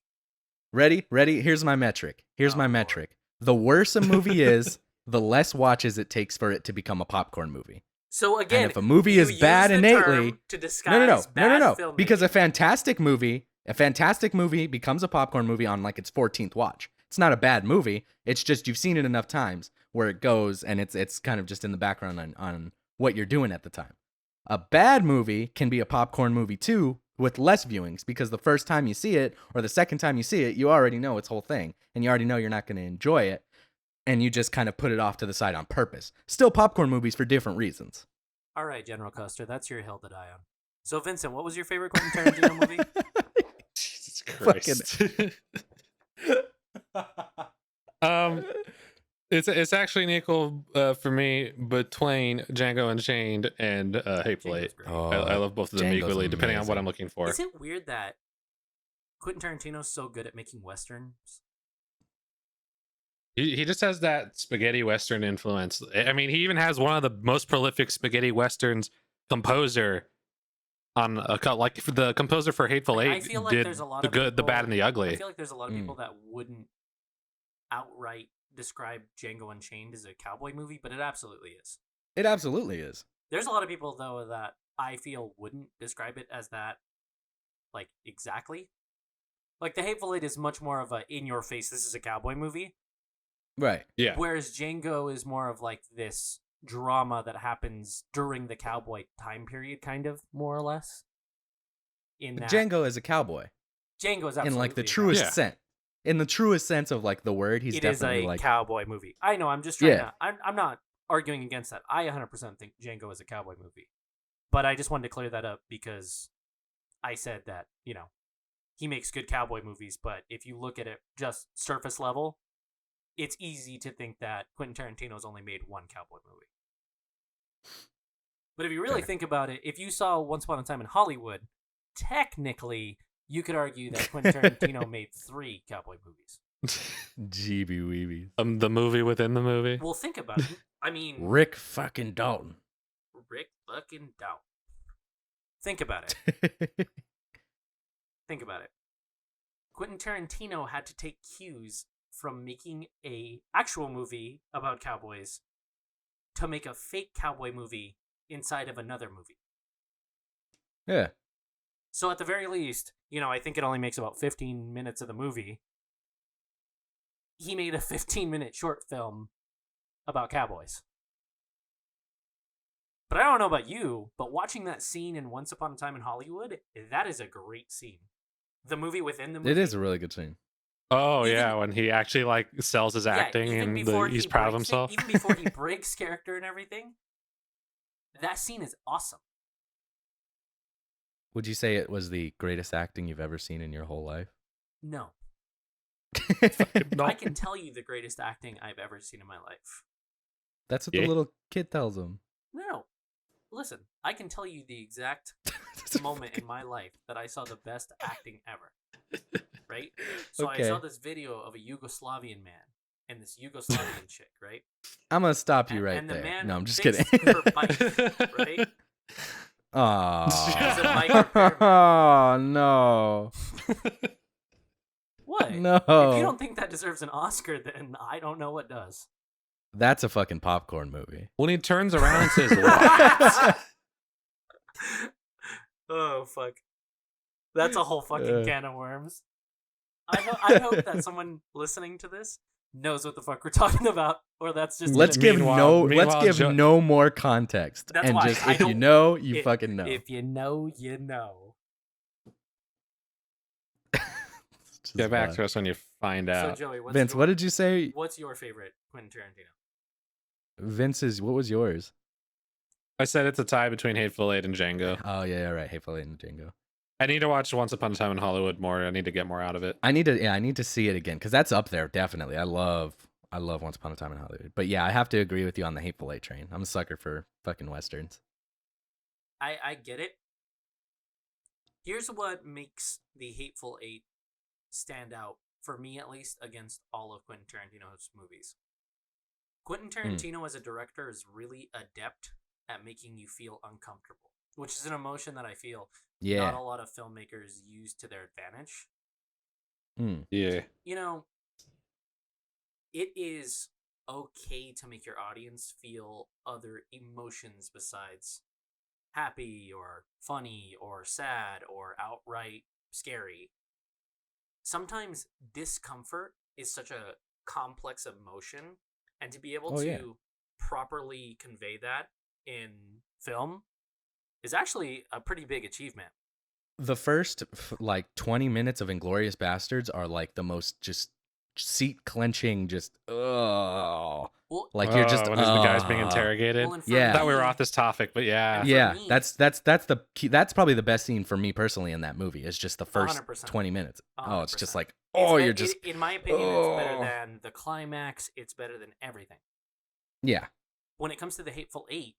B: Ready? Here's my metric. Metric. The worse a movie is, the less watches it takes for it to become a popcorn movie.
A: So again,
B: and if a movie is bad innately,
A: to disguise
B: no. Because a fantastic movie becomes a popcorn movie on like its 14th watch. It's not a bad movie. It's just you've seen it enough times where it goes and it's kind of just in the background on what you're doing at the time. A bad movie can be a popcorn movie too with less viewings because the first time you see it or the second time you see it, you already know its whole thing and you already know you're not going to enjoy it and you just kind of put it off to the side on purpose. Still popcorn movies for different reasons.
A: All right, General Custer, that's your hill to die on. So Vincent, what was your favorite Quentin Tarantino movie?
C: Jesus Christ. It's actually an equal for me between Django Unchained and Hateful Eight. I love both of them equally, depending on what I'm looking for.
A: Is it weird that Quentin Tarantino's so good at making westerns?
C: He just has that spaghetti western influence. I mean, he even has one of the most prolific spaghetti westerns composer on like the composer for Hateful
A: I
C: Eight
A: feel like
C: did
A: there's a lot
C: the
A: of
C: good, the
A: people,
C: bad, and the
A: I
C: ugly.
A: feel like there's a lot of people that wouldn't outright describe Django Unchained as a cowboy movie, but it absolutely is.
B: It absolutely is.
A: There's a lot of people though that I feel wouldn't describe it as that, like exactly. Like The Hateful Eight is much more of a in your face. This is a cowboy movie.
B: Right.
C: Yeah.
A: Whereas Django is more of like this drama that happens during the cowboy time period, kind of more or less. In that
B: Django is a cowboy.
A: Django is absolutely
B: In like the
A: a
B: truest
A: cowboy.
B: sense. In the truest sense of like the word, he's
A: It is
B: definitely
A: a
B: like
A: cowboy movie. I know. I'm just trying
B: Yeah.
A: to. I'm not arguing against that. I 100% think Django is a cowboy movie, but I just wanted to clear that up because I said that he makes good cowboy movies, but if you look at it just surface level, it's easy to think that Quentin Tarantino's only made one cowboy movie. But if you really
B: Fair.
A: think about it, if you saw Once Upon a Time in Hollywood, technically you could argue that Quentin Tarantino made 3 cowboy movies.
B: GB Weebies.
C: The movie within the movie.
A: Well, think about it. I mean,
B: Rick fucking Dalton.
A: Rick fucking Dalton. Think about it. Think about it. Quentin Tarantino had to take cues from making a actual movie about cowboys to make a fake cowboy movie inside of another movie.
B: Yeah.
A: So at the very least, I think it only makes about 15 minutes of the movie. He made a 15-minute short film about cowboys. But I don't know about you, but watching that scene in Once Upon a Time in Hollywood, that is a great scene. The movie within the movie.
B: It is a really good scene.
C: Oh
A: Even-
C: yeah, when he actually like sells his acting
A: even
C: and
A: before
C: he's
A: he
C: proud of
A: breaks
C: himself.
A: even before he breaks character and everything, that scene is awesome.
B: Would you say it was the greatest acting you've ever seen in your whole life?
A: No.
C: No.
A: I can tell you the greatest acting I've ever seen in my life.
B: That's what
C: Yeah.
B: the little kid tells him.
A: No. Listen, I can tell you the exact moment in my life that I saw the best acting ever. Right? So
B: Okay.
A: I saw this video of a Yugoslavian man and this Yugoslavian chick, right?
B: I'm gonna stop you
A: And-
B: right
A: and the
B: there.
A: man
B: No, I'm just
A: fixed
B: kidding.
A: her bike, right?
C: He's a
A: bike
B: Aww.
A: repairman.
B: Oh no.
A: What?
B: No.
A: If you don't think that deserves an Oscar, then I don't know what does.
B: That's a fucking popcorn movie.
C: When he turns around and says, "What?"
A: Oh, fuck. That's a whole fucking
B: Uh.
A: can of worms. I hope that someone listening to this knows what the fuck we're talking about, or that's just
B: Let's
A: gonna
B: give
A: be-
C: Meanwhile,
B: no more context.
A: That's
B: and
A: why
B: just
A: I
B: if you
A: don't-
B: know, you
A: if-
B: fucking know.
A: If you know, you know.
B: It's just
C: Get back
B: wild.
C: to us when you find
A: So
C: out.
A: Joey, what's
B: Vince,
A: your,
B: what did you say?
A: what's your favorite Quentin Tarantino?
B: Vince's, what was yours?
C: I said it's a tie between Hateful Eight and Django.
B: Oh yeah, right. Hateful Eight and Django.
C: I need to watch Once Upon a Time in Hollywood more. I need to get more out of it.
B: I need to see it again because that's up there definitely. I love Once Upon a Time in Hollywood. But yeah, I have to agree with you on the Hateful Eight train. I'm a sucker for fucking westerns.
A: I get it. Here's what makes the Hateful Eight stand out, for me at least, against all of Quentin Tarantino's movies. Quentin Tarantino as a director is really adept at making you feel uncomfortable, which is an emotion that I feel
B: Yeah.
A: not a lot of filmmakers use to their advantage.
C: Yeah.
A: It is okay to make your audience feel other emotions besides happy or funny or sad or outright scary. Sometimes discomfort is such a complex emotion, and to be able
B: Oh,
A: to
B: yeah.
A: properly convey that in film is actually a pretty big achievement.
B: The first like 20 minutes of Inglorious Bastards are like the most just seat clenching, just
A: Well,
B: like you're just
C: when the guy's being interrogated.
A: well, and for
B: Yeah.
C: I thought we were
A: me-
C: off this topic, but yeah.
A: for
B: yeah.
A: me-
B: That's the key. That's probably the best scene for me personally in that movie. Is just the first
A: 100%.
B: 20 minutes. Oh, it's just
A: 100%.
B: like
A: It's
B: oh,
A: be-
B: you're just
A: in my opinion, it's better
B: Oh.
A: than the climax. It's better than everything.
B: yeah.
A: When it comes to the Hateful Eight,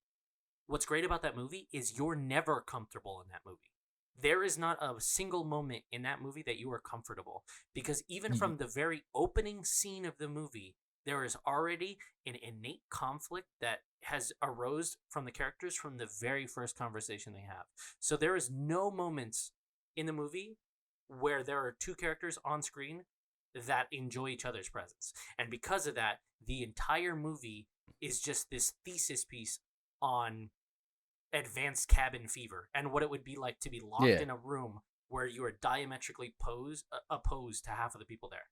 A: what's great about that movie is you're never comfortable in that movie. There is not a single moment in that movie that you are comfortable, because even
B: Mhm.
A: from the very opening scene of the movie, there is already an innate conflict that has arose from the characters from the very first conversation they have. So there is no moments in the movie where there are two characters on screen that enjoy each other's presence. And because of that, the entire movie is just this thesis piece on advanced cabin fever and what it would be like to be locked in a room where you are diametrically opposed to half of the people there.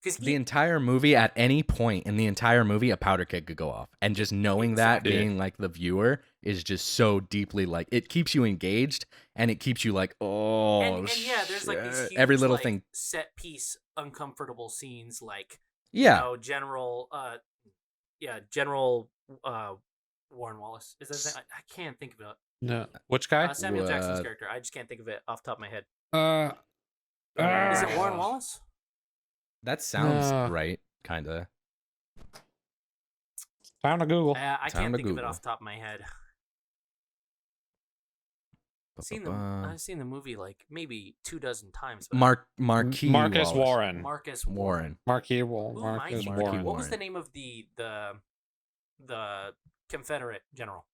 A: Because
B: the entire movie, at any point in the entire movie, a powder keg could go off, and just knowing that, being like the viewer, is just so deeply like it keeps you engaged, and it keeps you like, oh,
A: and yeah, there's like these huge,
B: every little
A: like,
B: thing,
A: set piece, uncomfortable scenes, like General Warren Wallace is that his name? I can't think of it.
C: No, which guy?
A: Samuel Jackson's character. I just can't think of it off the top of my head. Is it Warren Wallace?
B: That sounds right, kind of.
C: Time to Google.
A: I can't think of it off the top of my head. I've seen the movie like maybe 24 times.
B: Marcus
C: Warren.
A: Marcus Warren.
C: Marquis Warren.
A: What was the name of the Confederate general?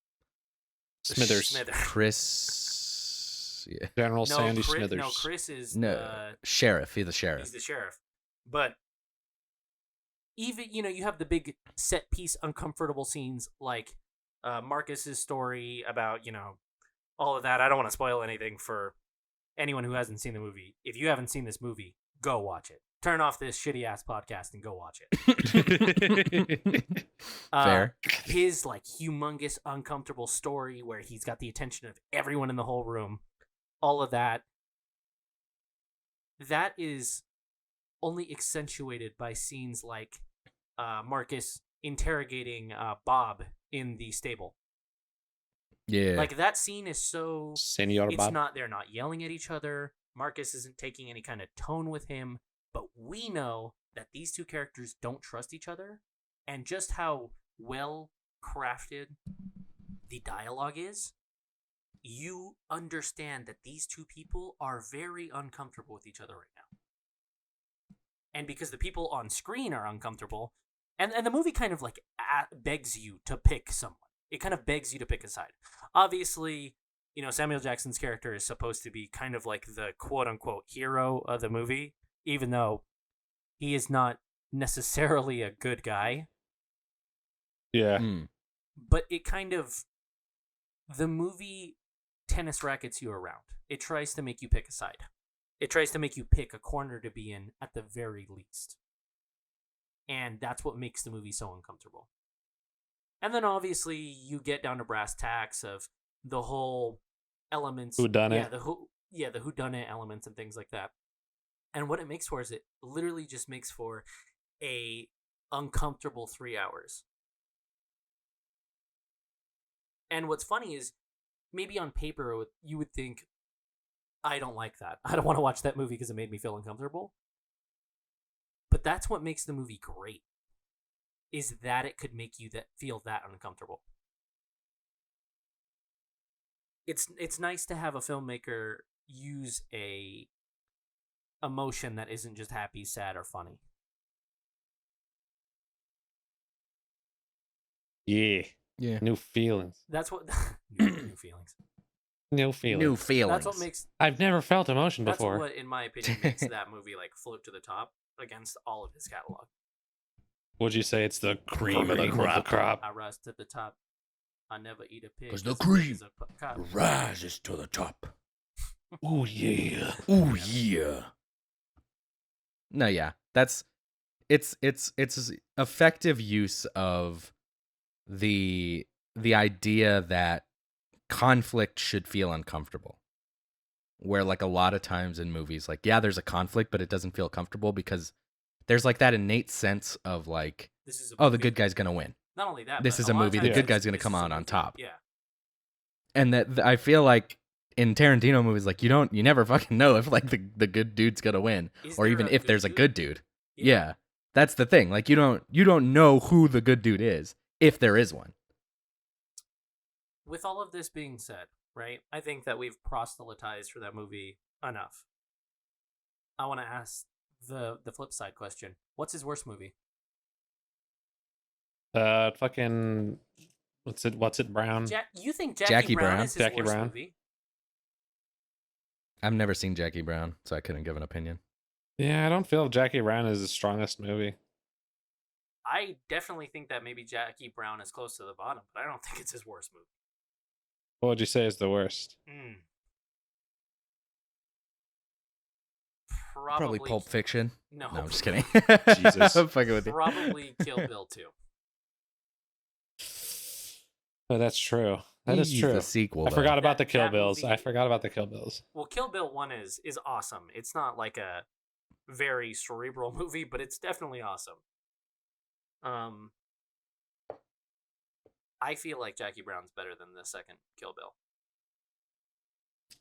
C: Smithers.
B: Chris. Yeah.
C: General Sandy Smithers.
A: No, Chris is
B: sheriff. He's the sheriff.
A: He's the sheriff. But even, you have the big set piece uncomfortable scenes like Marcus's story about, all of that. I don't want to spoil anything for anyone who hasn't seen the movie. If you haven't seen this movie, go watch it. Turn off this shitty ass podcast and go watch it.
B: Fair.
A: His like humongous uncomfortable story where he's got the attention of everyone in the whole room. All of that. That is only accentuated by scenes like Marcus interrogating Bob in the stable.
B: Yeah.
A: Like that scene is so
C: Senor Bob.
A: They're not yelling at each other. Marcus isn't taking any kind of tone with him, but we know that these two characters don't trust each other, and just how well crafted the dialogue is, you understand that these two people are very uncomfortable with each other right now. And because the people on screen are uncomfortable, and the movie kind of like begs you to pick someone. It kind of begs you to pick a side. Obviously, Samuel Jackson's character is supposed to be kind of like the quote-unquote hero of the movie, even though he is not necessarily a good guy.
C: Yeah.
A: But it kind of... The movie tennis rackets you around. It tries to make you pick a side. It tries to make you pick a corner to be in at the very least. And that's what makes the movie so uncomfortable. And then obviously you get down to brass tacks of the whole elements.
C: Whodunit.
A: Yeah, the whodunit elements and things like that. And what it makes for is it literally just makes for a uncomfortable 3 hours. And what's funny is maybe on paper you would think, I don't like that. I don't want to watch that movie because it made me feel uncomfortable. But that's what makes the movie great. Is that it could make you feel that uncomfortable. It's nice to have a filmmaker use a emotion that isn't just happy, sad, or funny.
C: Yeah. New feelings.
A: That's what new feelings.
C: New feelings.
A: That's what makes.
C: I've never felt emotion before.
A: That's what, in my opinion, makes that movie like float to the top against all of his catalog.
C: Would you say it's the cream of the crop?
A: I rise to the top. I never eat a pig.
B: Because the cream rises to the top.
C: Ooh, yeah.
B: Ooh, yeah. No, yeah. It's effective use of the idea that conflict should feel uncomfortable. Where like a lot of times in movies, like, yeah, there's a conflict, but it doesn't feel comfortable because there's like that innate sense of like, the good guy's gonna win.
A: Not only that,
B: this is a movie. The good guy's gonna come out on top.
A: Yeah.
B: And that I feel like in Tarantino movies, like you never fucking know if like the good dude's gonna win, or even if there's a good dude. Yeah, that's the thing. Like you don't know who the good dude is if there is one.
A: With all of this being said, right? I think that we've proselytized for that movie enough. I want to ask the flip side question. What's his worst movie?
C: Fucking what's it Brown?
A: You think
B: Jackie
A: Brown
B: Brown?
A: is his
C: Jackie
A: worst
C: Brown.
A: movie?
B: I've never seen Jackie Brown, so I couldn't give an opinion.
C: Yeah, I don't feel Jackie Brown is the strongest movie.
A: I definitely think that maybe Jackie Brown is close to the bottom, but I don't think it's his worst movie.
C: What would you say is the worst?
B: Probably Pulp Fiction.
A: No,
B: I'm just kidding.
C: Jesus.
B: I'm fucking with you.
A: Probably Kill Bill 2.
C: Oh, that's true. That is true.
B: The sequel.
C: I forgot about the Kill
A: that
C: Bills.
A: movie-
C: I forgot about the Kill Bills.
A: Well, Kill Bill 1 is awesome. It's not like a very cerebral movie, but it's definitely awesome. I feel like Jackie Brown's better than the second Kill Bill.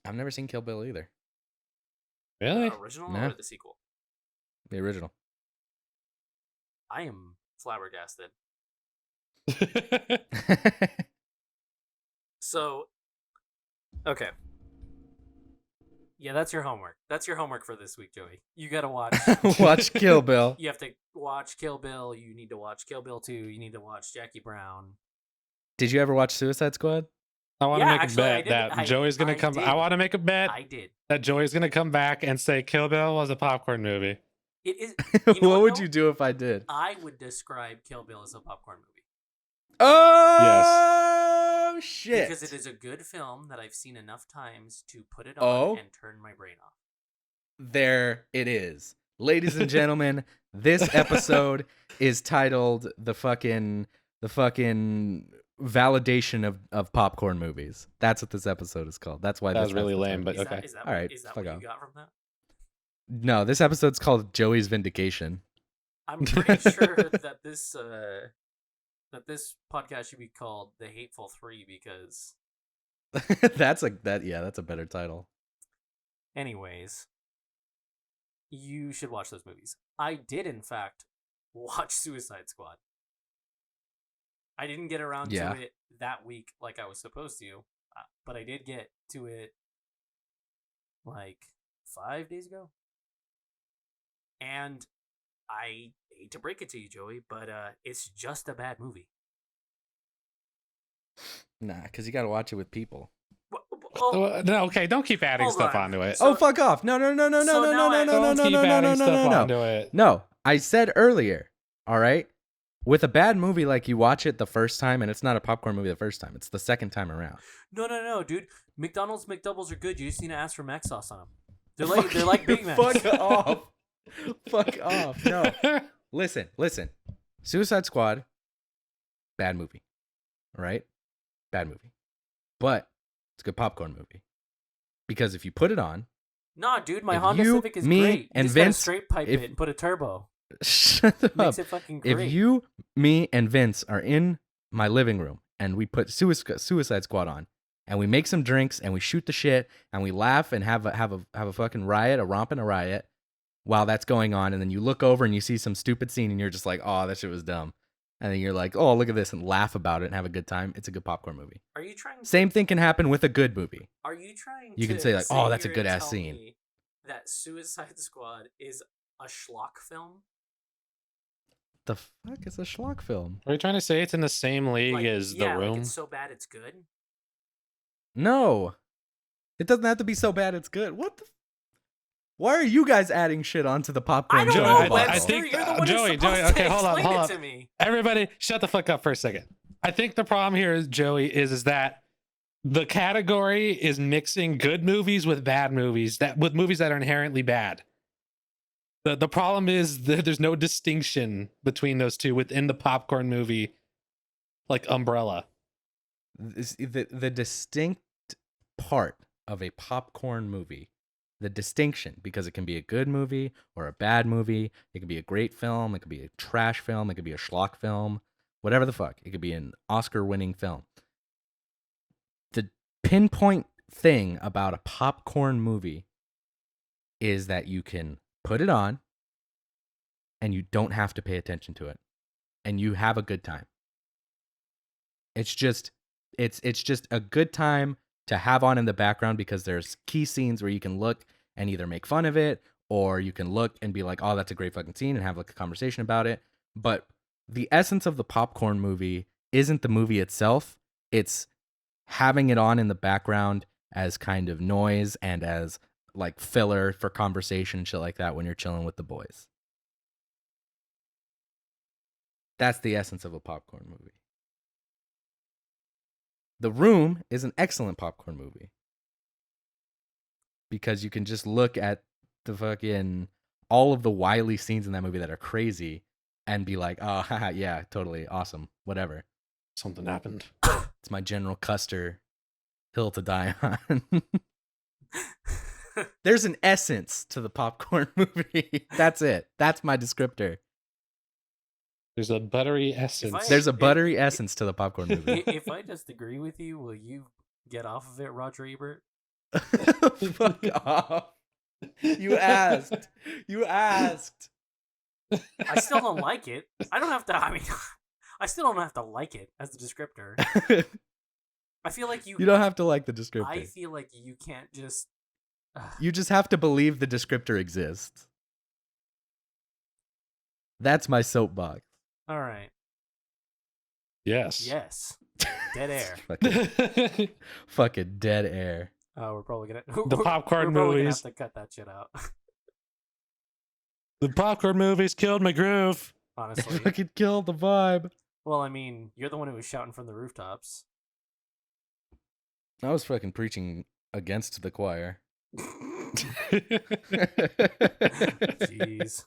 B: I've never seen Kill Bill either.
C: Really?
A: The original
B: Nah.
A: or the sequel?
B: The original.
A: I am flabbergasted. So, okay. Yeah, that's your homework. That's your homework for this week, Joey. You gotta watch.
B: Watch Kill Bill.
A: You have to watch Kill Bill. You need to watch Kill Bill 2. You need to watch Jackie Brown.
B: Did you ever watch Suicide Squad?
C: I want to make a bet
A: I
C: that Joey's gonna come.
A: did.
C: I want to make a bet
A: I did.
C: that Joey's gonna come back and say Kill Bill was a popcorn movie.
A: It is.
B: What would you do if I did?
A: I would describe Kill Bill as a popcorn movie.
B: Oh, shit.
A: Because it is a good film that I've seen enough times to put it on
B: Oh.
A: and turn my brain off.
B: There it is. Ladies and gentlemen, this episode is titled the fucking validation of popcorn movies. That's what this episode is called. That's why
C: That
B: this
C: was really
B: episode's
C: lame, but
A: Is
C: okay.
A: that, is that
B: All
A: what,
B: right,
A: is that
B: fuck
A: what
B: off.
A: you got from that?
B: No, this episode's called Joey's Vindication.
A: I'm pretty sure that this podcast should be called The Hateful 3 because,
B: That's a better title.
A: anyways, you should watch those movies. I did, in fact, watch Suicide Squad. I didn't get around
B: Yeah.
A: to it that week like I was supposed to, but I did get to it like 5 days ago. And I hate to break it to you, Joey, but it's just a bad movie.
B: Nah, because you got to watch it with people.
C: No, okay, don't keep adding
A: Hold
C: stuff
A: on.
C: onto it.
A: So-
B: Oh, fuck off. No.
A: so now I-
C: Don't keep adding stuff onto it.
B: No, I said earlier, all right? With a bad movie, like you watch it the first time, and it's not a popcorn movie the first time. It's the second time around.
A: No, dude. McDonald's McDoubles are good. You just need to ask for mac sauce on them. They're like Big Macs.
B: Fuck off. Fuck off. No. Listen. Suicide Squad, bad movie. All right? Bad movie. But it's a good popcorn movie. Because if you put it on,
A: Nah, dude, my
B: If
A: Honda
B: you,
A: Civic is
B: me,
A: great. You
B: and
A: just gotta
B: Vince-
A: straight pipe
B: if-
A: it and put a turbo.
B: shut up.
A: Makes it fucking great.
B: If you, me, and Vince are in my living room and we put Suicide Squad on and we make some drinks and we shoot the shit and we laugh and have a fucking riot, a romp and a riot while that's going on, and then you look over and you see some stupid scene and you're just like, oh, that shit was dumb. And then you're like, oh, look at this, and laugh about it and have a good time. It's a good popcorn movie.
A: Are you trying?
B: Same thing can happen with a good movie.
A: Are you trying?
B: You can
A: to
B: say, like, oh, that's a
A: here
B: good
A: and
B: ass
A: tell
B: scene.
A: me that Suicide Squad is a schlock film.
B: The fuck is a schlock film?
C: Are you trying to say it's in the same league
A: Like,
C: as
A: yeah,
C: The Room?
A: Like it's so bad it's good.
B: No. It doesn't have to be so bad it's good. What the? Why are you guys adding shit onto the popcorn?
A: I don't
C: Joey,
A: know,
C: I
A: Webster.
C: think-
A: You're the one
C: Joey,
A: who's supposed
C: Joey,
A: to
C: okay, hold on,
A: explain
C: hold
A: it
C: on.
A: to me.
C: Everybody, shut the fuck up for a second. I think the problem here is, Joey, is that the category is mixing good movies with bad movies, with movies that are inherently bad. The problem is that there's no distinction between those two within the popcorn movie, like umbrella.
B: The distinct part of a popcorn movie, the distinction, because it can be a good movie or a bad movie, it can be a great film, it could be a trash film, it could be a schlock film, whatever the fuck, it could be an Oscar-winning film. The pinpoint thing about a popcorn movie is that you can put it on and you don't have to pay attention to it and you have a good time. It's just a good time to have on in the background because there's key scenes where you can look and either make fun of it or you can look and be like, oh, that's a great fucking scene and have like a conversation about it. But the essence of the popcorn movie isn't the movie itself. It's having it on in the background as kind of noise and as like filler for conversation and shit like that when you're chilling with the boys. That's the essence of a popcorn movie. The Room is an excellent popcorn movie because you can just look at the fucking all of the wily scenes in that movie that are crazy and be like, oh, haha, yeah, totally awesome, whatever.
C: Something happened.
B: It's my General Custer hill to die on. There's an essence to the popcorn movie. That's it. That's my descriptor.
C: There's a buttery essence.
B: There's a buttery essence to the popcorn movie.
A: If I just agree with you, will you get off of it, Roger Ebert?
B: Fuck off. You asked.
A: I still don't like it. I don't have to. I mean, I still don't have to like it as the descriptor. I feel like you.
B: You don't have to like the descriptor.
A: I feel like you can't just.
B: You just have to believe the descriptor exists. That's my soapbox.
A: All right.
C: Yes.
A: Yes. Dead air.
B: Fucking dead air.
A: We're probably gonna.
C: The popcorn
A: we're probably
C: movies.
A: gonna have to cut that shit out.
C: The popcorn movies killed my groove.
A: Honestly.
B: Fucking killed the vibe.
A: Well, I mean, you're the one who was shouting from the rooftops.
B: I was fucking preaching against the choir.
A: Jeez.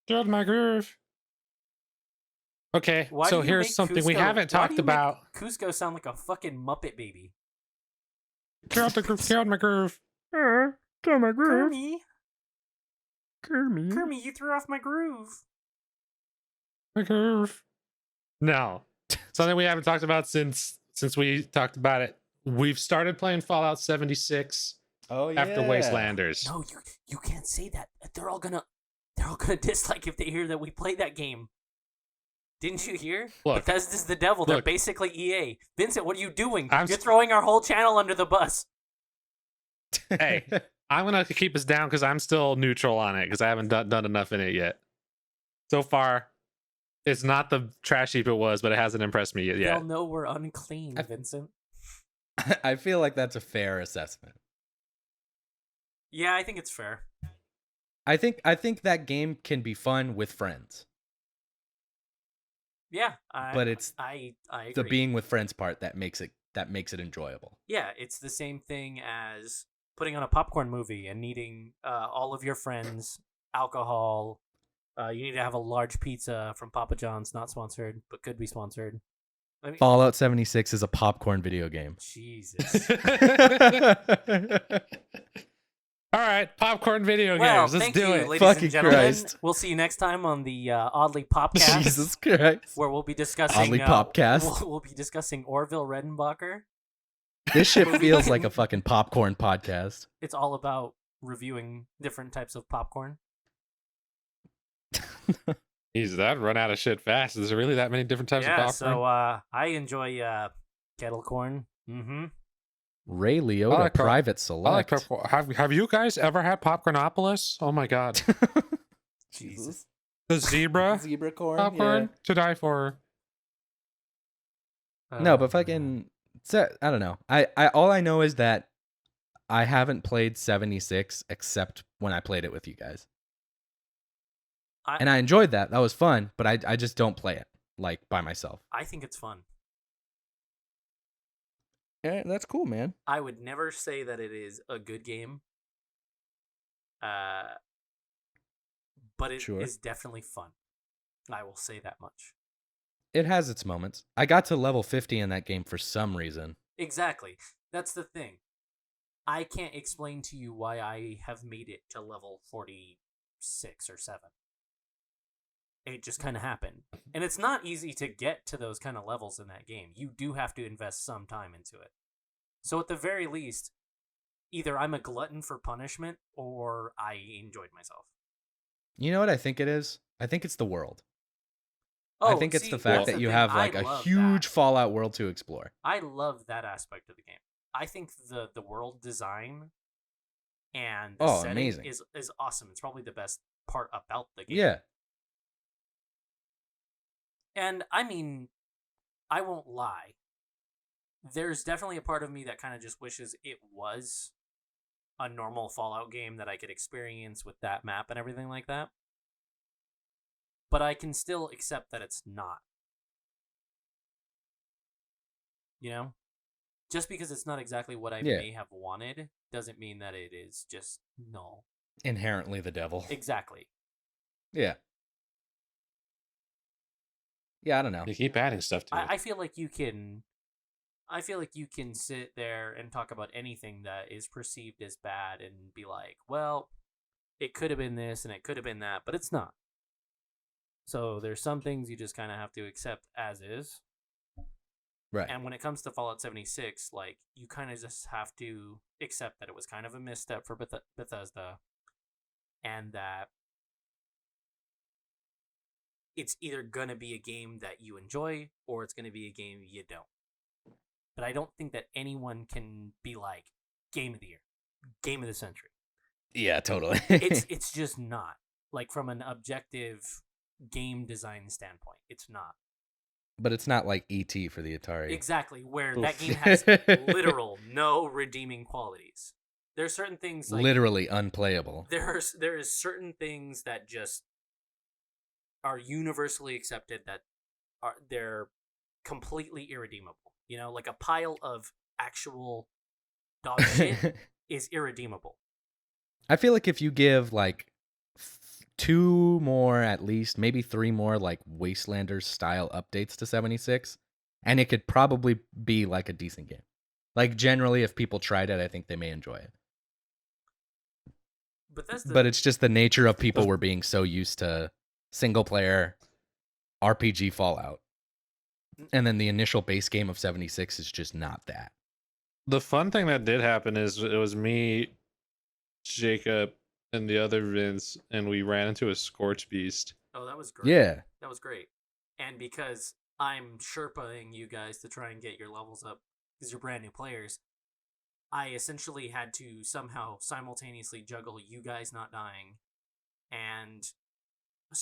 C: Killed my groove. Okay,
A: Why
C: so
A: do you
C: here's
A: make
C: something we
A: Cusco-
C: haven't
A: why
C: talked
A: do you
C: about.
A: make Cusco sound like a fucking Muppet baby.
C: Killed the groove. Killed my groove.
B: Kill my groove.
A: Kermie, you threw off my groove.
C: My groove. No, something we haven't talked about since we talked about it. We've started playing Fallout 76 after Wastelanders.
A: No, you can't say that. They're all gonna dislike if they hear that we play that game. Didn't you hear?
C: Look,
A: Bethesda's the devil. They're
C: look.
A: basically EA. Vincent, what are you doing?
C: I'm
A: You're
C: s-
A: throwing our whole channel under the bus.
C: Hey, I'm gonna keep us down because I'm still neutral on it because I haven't done enough in it yet. So far, it's not the trash heap it was, but it hasn't impressed me
A: They'll
C: yet.
A: know we're unclean, Vincent.
B: I feel like that's a fair assessment.
A: Yeah, I think it's fair.
B: I think that game can be fun with friends.
A: Yeah,
B: But it's
A: I agree.
B: the being with friends part that makes it enjoyable.
A: Yeah, it's the same thing as putting on a popcorn movie and needing all of your friends, alcohol. You need to have a large pizza from Papa John's, not sponsored, but could be sponsored. I mean,
B: Fallout 76 is a popcorn video game.
A: Jesus.
C: All right, popcorn video
A: Well,
C: games. Let's
A: thank
C: do
A: you,
C: it.
A: ladies
B: Fucking
A: and gentlemen.
B: Christ.
A: We'll see you next time on the Oddly Popcast,
B: Jesus Christ.
A: where we'll be discussing
B: Oddly Popcast.
A: We'll be discussing Orville Redenbacher.
B: This shit feels like a fucking popcorn podcast.
A: It's all about reviewing different types of popcorn.
C: Jeez, that run out of shit fast. Is there really that many different types of popcorn?
A: So I enjoy kettle corn. Mm-hmm.
B: Ray
C: I
B: Liotta
C: like pop-
B: Private
C: I like
B: Select.
C: popcorn. Have you guys ever had Popcornopolis? Oh my god,
A: Jesus.
C: the zebra
B: Zebra corn.
C: popcorn to die for.
B: No, but fucking I don't know. I all I know is that I haven't played 76 except when I played it with you guys. And I enjoyed that. That was fun, but I just don't play it like by myself.
A: I think it's fun.
B: Yeah, that's cool, man.
A: I would never say that it is a good game. But it is
B: Sure.
A: definitely fun. I will say that much.
B: It has its moments. I got to level 50 in that game for some reason.
A: Exactly. That's the thing. I can't explain to you why I have made it to level 46 or 7. It just kind of happened. And it's not easy to get to those kind of levels in that game. You do have to invest some time into it. So at the very least, either I'm a glutton for punishment or I enjoyed myself.
B: You know what I think it is? I think it's the world.
A: Oh,
B: I think it's
A: see,
B: the fact
A: that's
B: that
A: the
B: you
A: thing.
B: have
A: I
B: like a
A: love
B: huge
A: that.
B: Fallout world to explore.
A: I love that aspect of the game. I think the world design and the setting
B: amazing.
A: is awesome. It's probably the best part about the game.
B: Yeah.
A: And I mean, I won't lie. There's definitely a part of me that kind of just wishes it was a normal Fallout game that I could experience with that map and everything like that. But I can still accept that it's not. You know? Just because it's not exactly what I may have wanted doesn't mean that it is just null.
B: Inherently the devil.
A: Exactly.
B: Yeah. Yeah, I don't know.
C: They keep adding stuff to it.
A: I feel like you can sit there and talk about anything that is perceived as bad and be like, well, it could have been this and it could have been that, but it's not. So there's some things you just kind of have to accept as is.
B: Right.
A: And when it comes to Fallout 76, like, you kind of just have to accept that it was kind of a misstep for Bethesda, and that it's either going to be a game that you enjoy or it's going to be a game you don't. But I don't think that anyone can be like, game of the year, game of the century.
B: Yeah, totally.
A: it's just not. Like, from an objective game design standpoint, it's not.
B: But it's not like E.T. for the Atari.
A: Exactly, where that game has literal no redeeming qualities. There's certain things like
B: literally unplayable.
A: There is certain things that just are universally accepted that they're completely irredeemable. You know, like a pile of actual dog shit is irredeemable.
B: I feel like if you give like 2 more, at least maybe 3 more, like Wastelanders style updates to 76, and it could probably be like a decent game. Like, generally, if people tried it, I think they may enjoy it. But it's just the nature of people were being so used to single player RPG Fallout, and then the initial base game of 76 is just not that.
C: The fun thing that did happen is it was me, Jacob, and the other Vince, and we ran into a Scorch Beast.
A: Oh, that was great.
B: Yeah.
A: That was great. And because I'm Sherpaing you guys to try and get your levels up, because you're brand new players, I essentially had to somehow simultaneously juggle you guys not dying and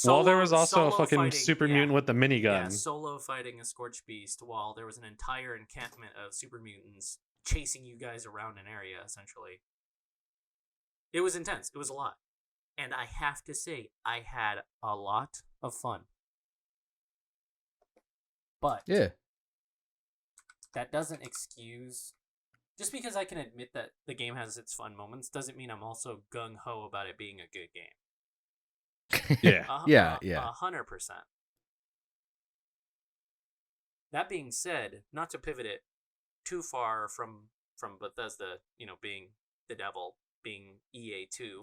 C: there was also a fucking super mutant with the minigun.
A: Yeah, solo fighting a Scorch Beast while there was an entire encampment of super mutants chasing you guys around an area, essentially. It was intense. It was a lot. And I have to say, I had a lot of fun. But
B: yeah,
A: that doesn't excuse... Just because I can admit that the game has its fun moments doesn't mean I'm also gung-ho about it being a good game.
C: Yeah.
A: 100%. That being said, not to pivot it too far from Bethesda, being the devil, being EA too,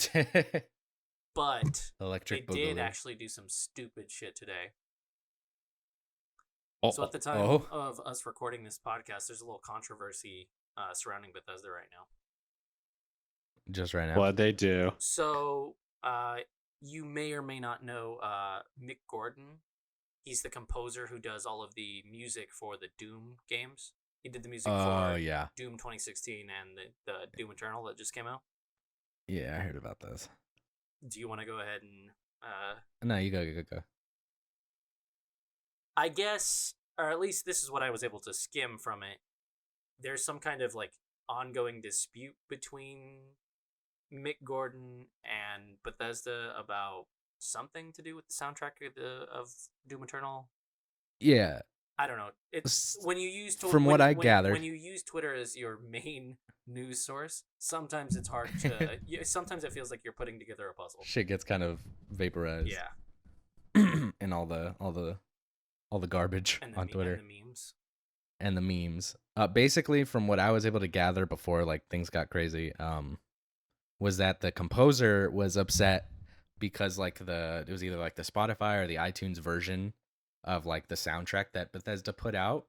A: but
B: Electric
A: they did
B: Boogaloo.
A: actually do some stupid shit today.
C: Oh,
A: so at the time of us recording this podcast, there's a little controversy surrounding Bethesda right now.
B: Just right now.
C: What'd they do?
A: So, you may or may not know Mick Gordon. He's the composer who does all of the music for the Doom games. He did the music for Doom 2016 and the Doom Eternal that just came out.
B: Yeah, I heard about this.
A: Do you want to go ahead and...
B: No, you go.
A: I guess, or at least this is what I was able to skim from it. There's some kind of like ongoing dispute between Mick Gordon and Bethesda about something to do with the soundtrack of Doom Eternal.
B: Yeah.
A: I don't know. It's when you use
B: gathered,
A: when you use Twitter as your main news source, sometimes it's hard to. Sometimes it feels like you're putting together a puzzle.
B: Shit gets kind of vaporized.
A: Yeah.
B: And all the garbage on Twitter. And the memes. Basically, from what I was able to gather before like things got crazy, was that the composer was upset because like it was either like the Spotify or the iTunes version of like the soundtrack that Bethesda put out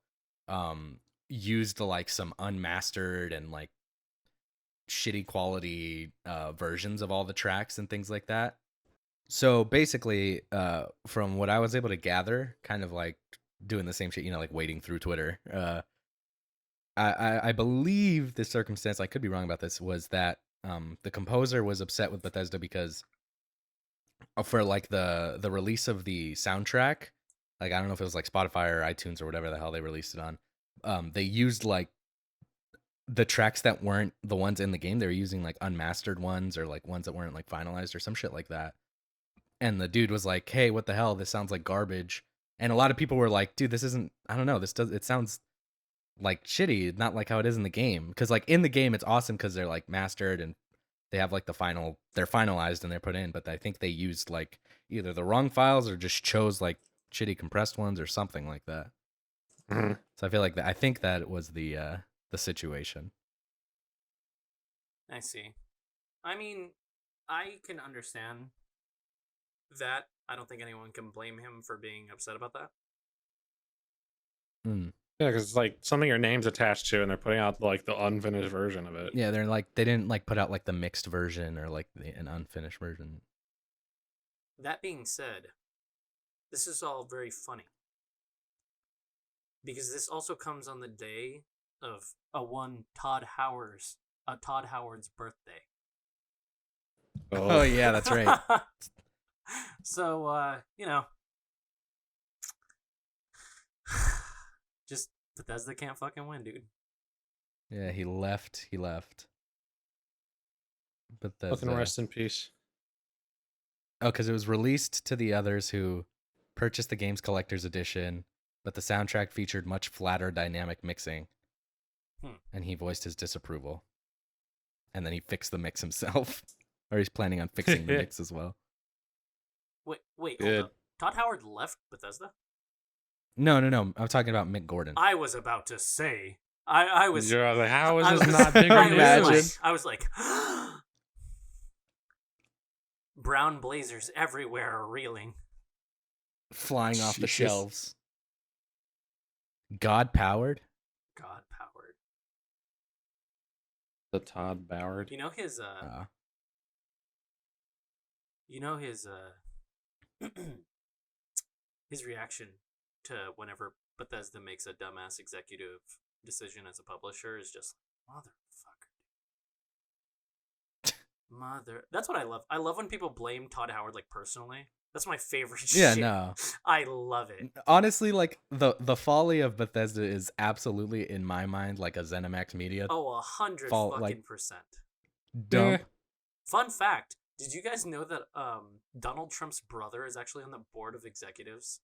B: used like some unmastered and like shitty quality versions of all the tracks and things like that. So basically, from what I was able to gather, kind of like doing the same shit, like wading through Twitter, I believe the circumstance, I could be wrong about this, was that the composer was upset with Bethesda because for like the release of the soundtrack, like I don't know if it was like Spotify or iTunes or whatever the hell they released it on. They used like the tracks that weren't the ones in the game. They were using like unmastered ones or like ones that weren't like finalized or some shit like that. And the dude was like, "Hey, what the hell? This sounds like garbage." And a lot of people were like, "Dude, this isn't. I don't know. It sounds like shitty, not like how it is in the game." Because like in the game, it's awesome because they're like mastered and they have like they're finalized and they're put in. But I think they used like either the wrong files or just chose like shitty compressed ones or something like that.
C: Mm-hmm.
B: So I feel like I think that was the situation.
A: I see. I mean, I can understand that. I don't think anyone can blame him for being upset about that.
B: Mm.
C: Yeah, because it's like something your name's attached to, and they're putting out like the unfinished version of it.
B: Yeah, they didn't like put out like the mixed version or like an unfinished version.
A: That being said, this is all very funny because this also comes on the day of Todd Howard's birthday.
B: Oh yeah, that's right.
A: So just Bethesda can't fucking win, dude.
B: Yeah, he left. Bethesda.
C: Fucking rest in peace.
B: Oh, because it was released to the others who purchased the game's collector's edition, but the soundtrack featured much flatter dynamic mixing, and he voiced his disapproval. And then he fixed the mix himself, or he's planning on fixing the mix as well.
A: Wait, hold up. Todd Howard left Bethesda?
B: No. I'm talking about Mick Gordon.
A: I was about to say. I was.
C: You're like, how is this not bigger news?
A: I was like, brown blazers everywhere are reeling.
B: Flying off the shelves. God powered.
C: The Todd Ballard.
A: You know his his reaction to whenever Bethesda makes a dumbass executive decision as a publisher is just motherfucker. That's what I love. I love when people blame Todd Howard like personally. That's my favorite shit.
B: Yeah, no.
A: I love it.
B: Honestly, like the folly of Bethesda is absolutely in my mind like a ZeniMax Media.
A: Oh, 100%
B: Dumb.
C: Yeah.
A: Fun fact: did you guys know that Donald Trump's brother is actually on the board of executives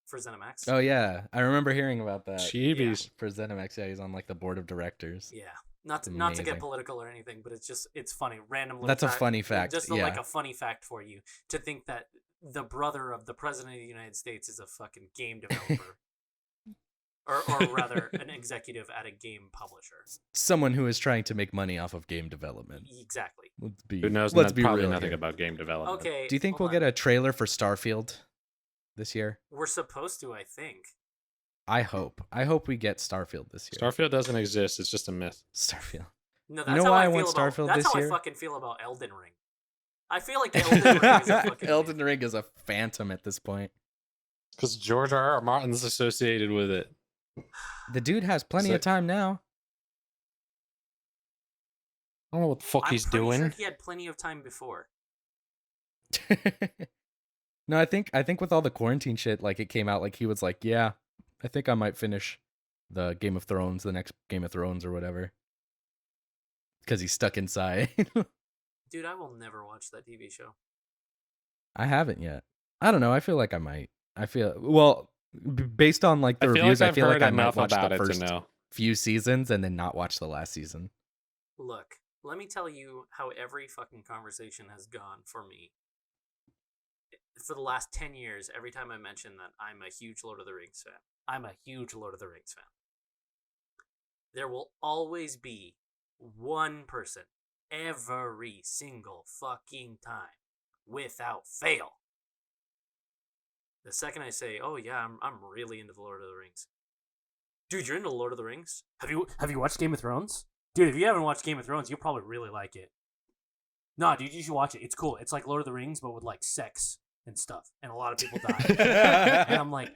A: for ZeniMax?
B: Oh yeah, I remember hearing about that.
C: Jeebies.
B: For ZeniMax, yeah, he's on like the board of directors.
A: Yeah. Not to get political or anything, but it's funny. Random little
B: That's a funny fact.
A: Just
B: yeah.
A: like a funny fact for you to think that the brother of the president of the United States is a fucking game developer. or rather, an executive at a game publisher.
B: Someone who is trying to make money off of game development.
A: Exactly.
C: Who knows probably nothing about game development.
A: Okay.
B: Do you think we'll get a trailer for Starfield this year?
A: We're supposed to, I think.
B: I hope we get Starfield this year.
C: Starfield doesn't exist. It's just a myth.
B: Starfield.
A: No, that's
B: you know
A: how
B: why
A: I
B: want
A: feel
B: Starfield
A: about,
B: this
A: That's how
B: year?
A: I fucking feel about Elden Ring. I feel like Elden Ring is a fucking
B: Elden Ring is a phantom at this point.
C: Because George R.R. Martin's associated with it.
B: The dude has plenty of time now.
C: I don't know what the fuck he's doing.
A: I'm pretty sure he had plenty of time before.
B: No, I think with all the quarantine shit, like it came out, like he was like, yeah, I think I might finish the next Game of Thrones or whatever. Because he's stuck inside.
A: Dude, I will never watch that TV show.
B: I haven't yet. I don't know. I feel like I might. Based on like the reviews, I feel like I might watch the first few seasons and then not watch the last season.
A: Look, let me tell you how every fucking conversation has gone for me. For the last 10 years, every time I mention that I'm a huge Lord of the Rings fan, there will always be one person every single fucking time, without fail. The second I say, "Oh yeah, I'm really into the Lord of the Rings," dude, you're into Lord of the Rings? Have you watched Game of Thrones? Dude, if you haven't watched Game of Thrones, you'll probably really like it. Nah, dude, you should watch it. It's cool. It's like Lord of the Rings, but with like sex and stuff, and a lot of people die. And I'm like,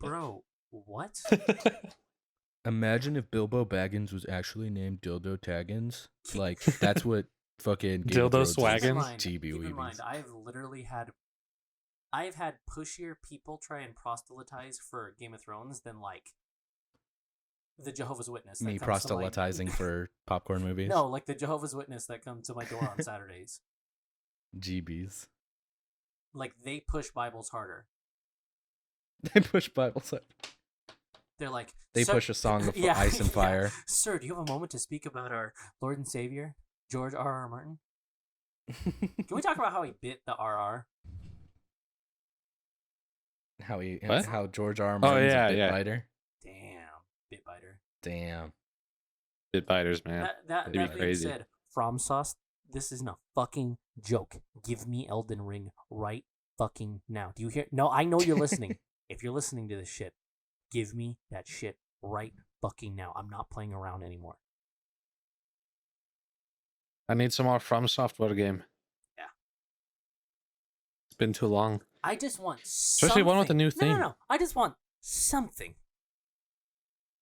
A: bro, what?
B: Imagine if Bilbo Baggins was actually named Dildo Taggins. Like, that's what fucking
C: Dildo Swaggins.
A: Keep in mind, I've literally had I've had pushier people try and proselytize for Game of Thrones than like the Jehovah's Witness.
B: Me proselytizing for popcorn movies?
A: No, like the Jehovah's Witness that come to my door on Saturdays.
B: GBs.
A: Like they push Bibles harder.
B: They push Bibles.
A: They're like
B: they push a song of Ice and Fire.
A: Sir, do you have a moment to speak about our Lord and Savior, George R.R. Martin? Can we talk about how he bit the RR?
B: How George R.R. Martin's a bit biter?
A: Damn, bit biter.
B: Damn.
C: Bit biters, man.
A: That being
C: crazy.
A: said, From Sauce, this isn't a fucking joke. Give me Elden Ring right fucking now. Do you hear? No, I know you're listening. If you're listening to this shit, give me that shit right fucking now. I'm not playing around anymore.
C: I need some more From Software game.
A: Yeah.
C: It's been too long.
A: I just want
C: Especially one with a new theme.
A: No. I just want something.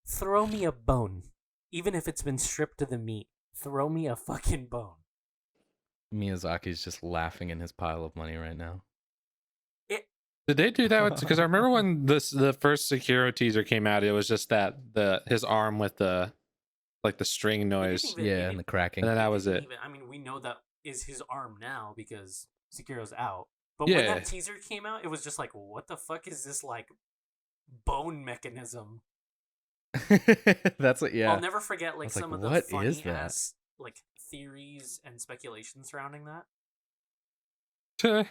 A: Throw me a bone. Even if it's been stripped to the meat. Throw me a fucking bone.
B: Miyazaki's just laughing in his pile of money right now.
C: Did they do that? Because I remember when the first Sekiro teaser came out, it was just that his arm with the string noise.
B: And the cracking.
C: And then that was it.
A: I mean, we know that is his arm now because Sekiro's out. But when that teaser came out, it was just like, what the fuck is this like bone mechanism?
B: That's what. Yeah.
A: I'll never forget like some of the funny ass like theories and speculation surrounding that.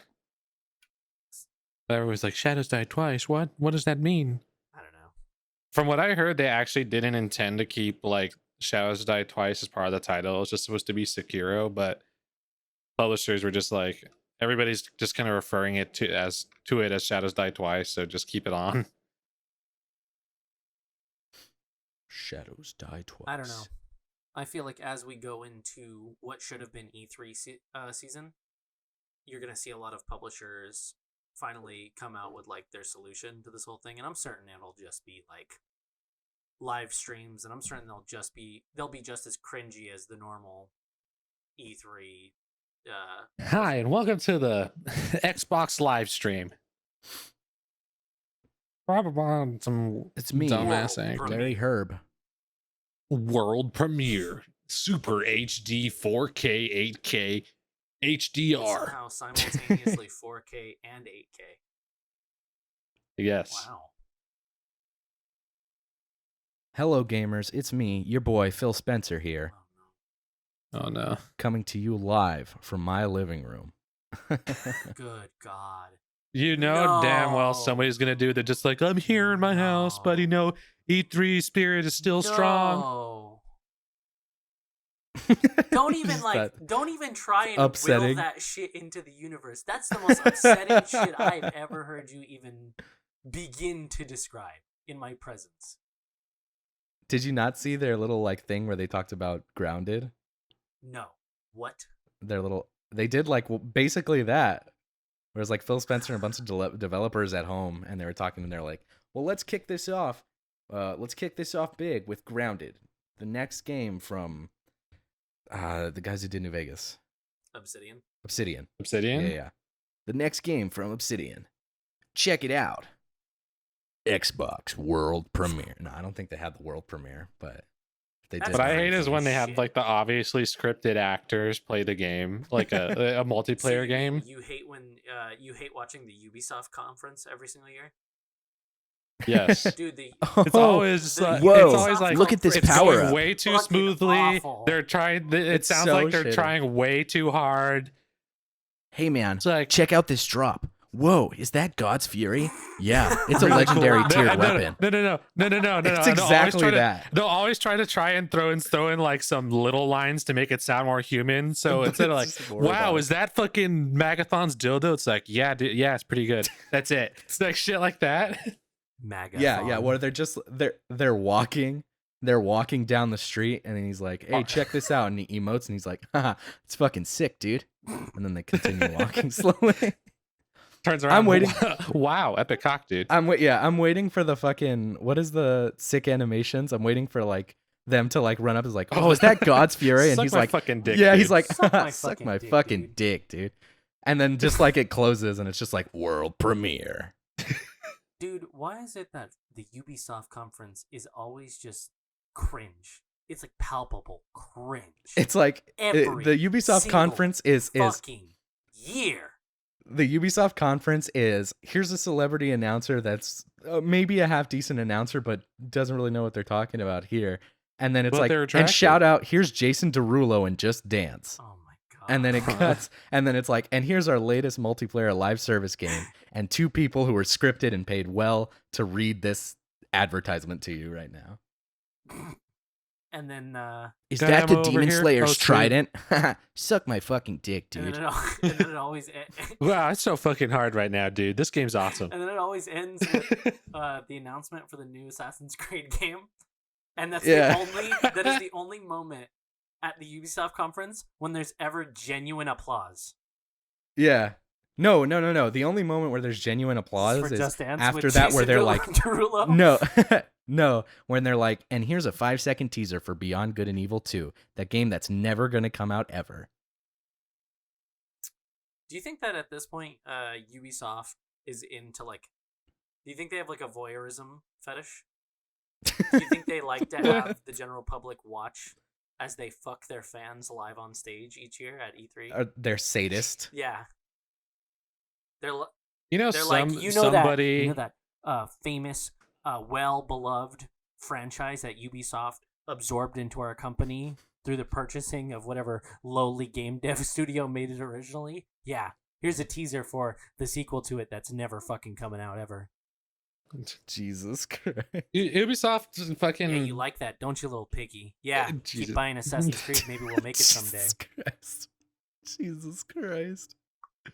C: Everyone's like, shadows die twice. What does that mean?
A: I don't know.
C: From what I heard, they actually didn't intend to keep like shadows die twice as part of the title. It was just supposed to be Sekiro, but publishers were just like, everybody's just kind of referring it to it as shadows die twice, so just keep it on.
B: Shadows die twice.
A: I don't know. I feel like as we go into what should have been E3 season, you're gonna see a lot of publishers finally come out with like their solution to this whole thing, and I'm certain it'll just be like live streams, and I'm certain they'll be just as cringy as the normal E3.
C: Hi, and welcome to the Xbox live stream.
B: It's me,
C: dumbass
B: Larry Herb.
C: World premiere, Super HD 4K 8K HDR.
A: Somehow simultaneously 4K and 8K.
C: Yes.
A: Wow.
B: Hello, gamers. It's me, your boy Phil Spencer here.
C: Oh no.
B: Coming to you live from my living room.
A: Good God.
C: You know damn well somebody's gonna do that. Just like, I'm here in my house, but E3 spirit is still strong.
A: Don't even try and will that shit into the universe. That's the most upsetting shit I've ever heard you even begin to describe in my presence.
B: Did you not see their little like thing where they talked about Grounded?
A: No. What?
B: They did like basically that. Whereas like Phil Spencer and a bunch of developers at home, and they were talking, and they're like, well, let's kick this off. Let's kick this off big with Grounded, the next game from the guys who did New Vegas.
A: Obsidian.
B: Yeah. The next game from Obsidian. Check it out. Xbox world premiere. No, I don't think they had the world premiere, but they did.
C: What I hate is when they have like the obviously scripted actors play the game, like a multiplayer game.
A: You hate when you hate watching the Ubisoft conference every single year.
C: Yes,
A: dude.
C: It's always like,
B: look at this power
C: going
B: up.
C: way too smoothly.
A: Awful.
C: They're trying. It sounds
B: so
C: like they're
B: shitty.
C: trying way too hard.
B: Hey man,
C: It's like,
B: check out this drop. Whoa, is that God's Fury? Yeah, it's a legendary tiered weapon.
C: No.
B: It's exactly that.
C: They'll always try and throw in like some little lines to make it sound more human. So instead of like, wow, is that fucking Magathon's dildo? It's like, yeah, dude, yeah, it's pretty good. That's it. It's like shit like that.
A: Magathon.
B: Yeah. Where they're walking down the street, and then he's like, "Hey, check this out," and he emotes, and he's like, "Haha, it's fucking sick, dude." And then they continue walking slowly.
C: Turns around.
B: I'm waiting.
C: Wow, epic cock, dude.
B: I'm waiting for the fucking, what is the sick animations? I'm waiting for like them to like run up, is like, "Oh, is that God's Fury?" And he's like,
C: fucking dick,
B: yeah,
C: dude.
B: he's like,
A: Suck my
B: "Suck
A: fucking
B: my
A: dick,
B: fucking
A: dude."
B: dick, dude." And then just like it closes and it's just like world premiere.
A: Dude, why is it that the Ubisoft conference is always just cringe? It's like palpable cringe.
B: It's like the Ubisoft conference is
A: fucking year.
B: The Ubisoft conference is, here's a celebrity announcer that's maybe a half decent announcer, but doesn't really know what they're talking about here. And then it's like, and shout out, here's Jason Derulo and Just Dance.
A: Oh my god.
B: And then it cuts, and then it's like, and here's our latest multiplayer live service game, and 2 people who were scripted and paid well to read this advertisement to you right now.
A: And then
B: is that the Demon Slayer's trident? Suck my fucking dick, dude.
A: And then it always
C: wow, it's so fucking hard right now, dude. This game's awesome.
A: And then it always ends with the announcement for the new Assassin's Creed game. And that is the only moment at the Ubisoft conference when there's ever genuine applause.
B: Yeah. No. The only moment where there's genuine applause is after that, where they're like, no, when they're like, and here's a 5-second teaser for Beyond Good and Evil 2, that game that's never going to come out ever.
A: Do you think that at this point, Ubisoft is into like, do you think they have like a voyeurism fetish? Do you think they like to have the general public watch as they fuck their fans live on stage each year at E3?
B: They're sadist.
A: Yeah. They're
C: somebody
A: that famous, well-beloved franchise that Ubisoft absorbed into our company through the purchasing of whatever lowly game dev studio made it originally. Yeah, here's a teaser for the sequel to it that's never fucking coming out ever.
B: Jesus Christ.
C: Ubisoft fucking...
A: Yeah, you like that, don't you, little piggy? Yeah, keep buying Assassin's Creed. Maybe we'll make it someday.
B: Jesus Christ.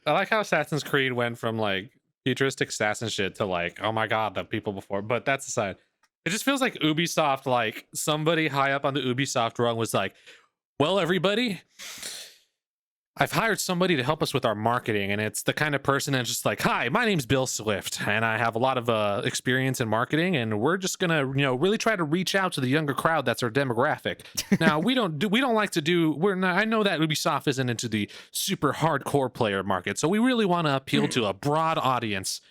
C: I like how Assassin's Creed went from like futuristic assassin shit to like, oh my god, the people before. But that's aside. It just feels like Ubisoft, like somebody high up on the Ubisoft rung was like, well, everybody, I've hired somebody to help us with our marketing, and it's the kind of person that's just like, hi, my name's Bill Swift, and I have a lot of experience in marketing, and we're just gonna, really try to reach out to the younger crowd. That's our demographic. Now, we don't like to do. I know that Ubisoft isn't into the super hardcore player market, so we really want to appeal to a broad audience.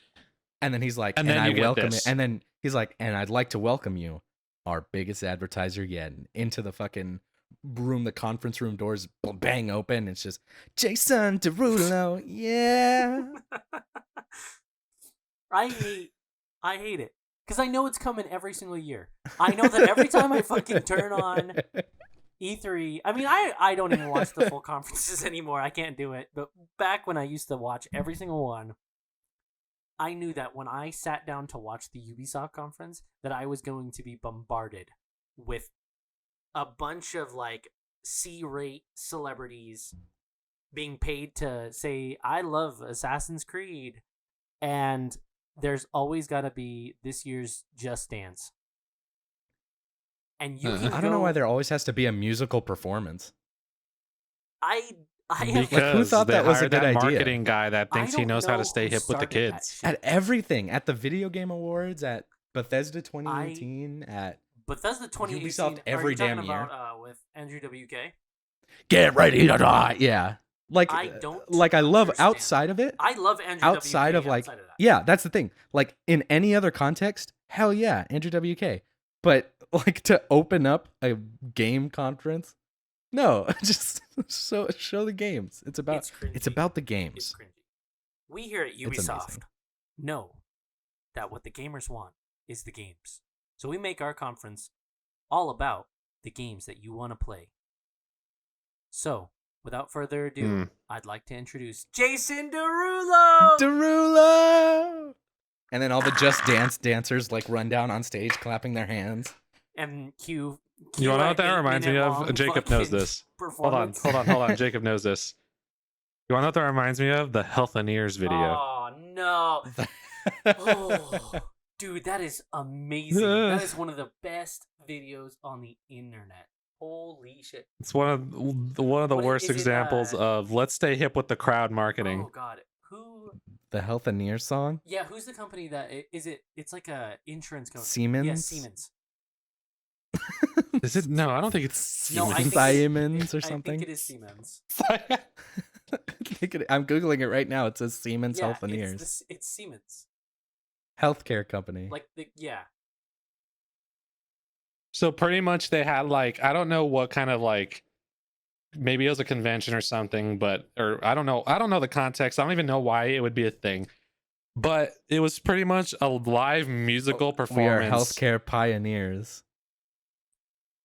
B: And then he's like, and I welcome it. And then he's like, and I'd like to welcome you, our biggest advertiser yet, into the fucking room. The conference room doors bang open. It's just Jason Derulo. Yeah.
A: I hate it because I know it's coming every single year. I know that every time I fucking turn on E3, I mean, I don't even watch the full conferences anymore. I can't do it. But back when I used to watch every single one, I knew that when I sat down to watch the Ubisoft conference, that I was going to be bombarded with a bunch of like C-rate celebrities being paid to say, I love Assassin's Creed. And there's always got to be this year's Just Dance. And you can
B: I don't know why there always has to be a musical performance.
A: I
C: because
B: like, who thought that was a good idea?
C: Marketing guy that thinks he knows how to stay hip with the kids.
B: At everything, at the Video Game Awards, at Bethesda 2018, at
A: Bethesda 2018,
B: Ubisoft every damn year.
A: With Andrew WK.
B: Get ready to die. Yeah. Like
A: I don't
B: like I love
A: understand.
B: outside of it.
A: I love Andrew
B: outside
A: WK
B: of like
A: outside of that.
B: Yeah, that's the thing. Like in any other context, hell yeah, Andrew WK. But like to open up a game conference, no, just show the games. It's about the games.
A: It's cringy. We here at Ubisoft know that what the gamers want is the games. So we make our conference all about the games that you want to play. So, without further ado, I'd like to introduce Jason Derulo!
B: Derulo! And then all the Just Dance dancers like run down on stage clapping their hands.
A: And cue
C: you want to know what that reminds me of? Jacob knows this. Hold on. Jacob knows this. You want to know what that reminds me of? The Healthineers video.
A: Oh, no. Oh, dude, that is amazing. That is one of the best videos on the internet. Holy shit.
C: It's one of the worst examples of let's stay hip with the crowd marketing.
A: Oh, God. Who?
B: The Healthineers song?
A: Yeah, who's the company that... It's like a insurance company.
B: Siemens?
A: Yeah, Siemens.
C: Is it? No, I don't think it's
A: No, I think
B: Siemens or something.
A: I think it is Siemens.
B: I'm googling it right now. It says Siemens
A: Yeah,
B: Healthineers,
A: it's Siemens.
B: healthcare company.
A: Like yeah.
C: So pretty much they had like, I don't know what kind of like, maybe it was a convention or something, but or I don't know the context. I don't even know why it would be a thing. But it was pretty much a live musical
B: We are
C: performance.
B: healthcare pioneers.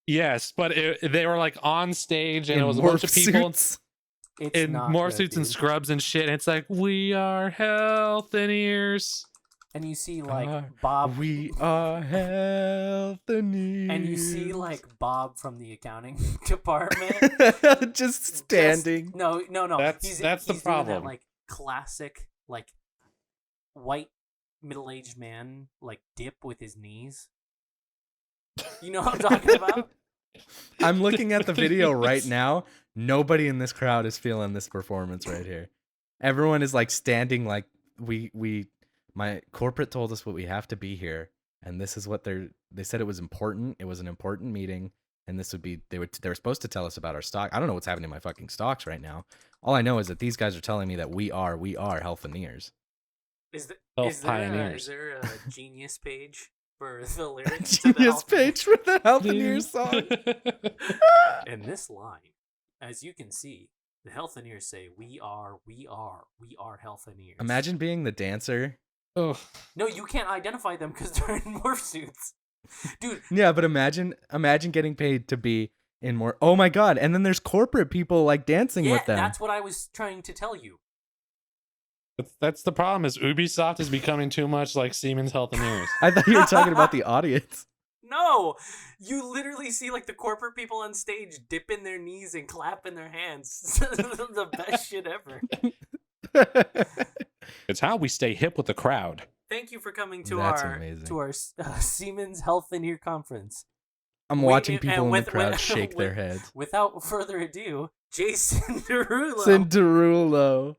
C: Yes, but they were like on stage and
B: In
C: it was a bunch
B: morph
C: of people
B: suits.
A: It's
C: in
A: not
C: morph
A: good,
C: suits and
A: dude.
C: scrubs and shit. And it's like, we are Healthineers.
A: And you see like Bob.
B: We are healthineers.
A: And you see like Bob from the accounting department
B: just standing.
A: No.
C: That's the
A: doing
C: problem.
A: that, like classic like white middle-aged man like dip with his knees. You know what I'm talking about?
B: I'm looking at the video right now. Nobody in this crowd is feeling this performance right here. Everyone is like standing like my corporate told us what we have to be here, and this is what they said it was important. It was an important meeting, and this would be they were supposed to tell us about our stock. I don't know what's happening to my fucking stocks right now. All I know is that these guys are telling me that we are Healthineers.
A: Is
C: Pioneers.
A: there a Genius page for the lyrics to the
B: Genius page for the Healthineers song.
A: In this line, as you can see, the Healthineers say, we are Healthineers.
B: Imagine being the dancer.
C: Oh,
A: No, you can't identify them because they're in morph suits. Dude.
B: Yeah, but imagine getting paid to be in more. Oh my god! And then there's corporate people like dancing with them.
A: That's what I was trying to tell you.
C: that's the problem. Is Ubisoft is becoming too much like Siemens Healthineers.
B: I thought you were talking about the audience.
A: No, you literally see like the corporate people on stage dipping their knees and clapping their hands. The best shit ever.
C: It's how we stay hip with the crowd.
A: Thank you for coming to
B: That's
A: our
B: amazing.
A: Siemens Healthineer conference.
B: I'm watching people in the crowd shake their heads.
A: Without further ado, Jason Derulo.
B: Cinderulo.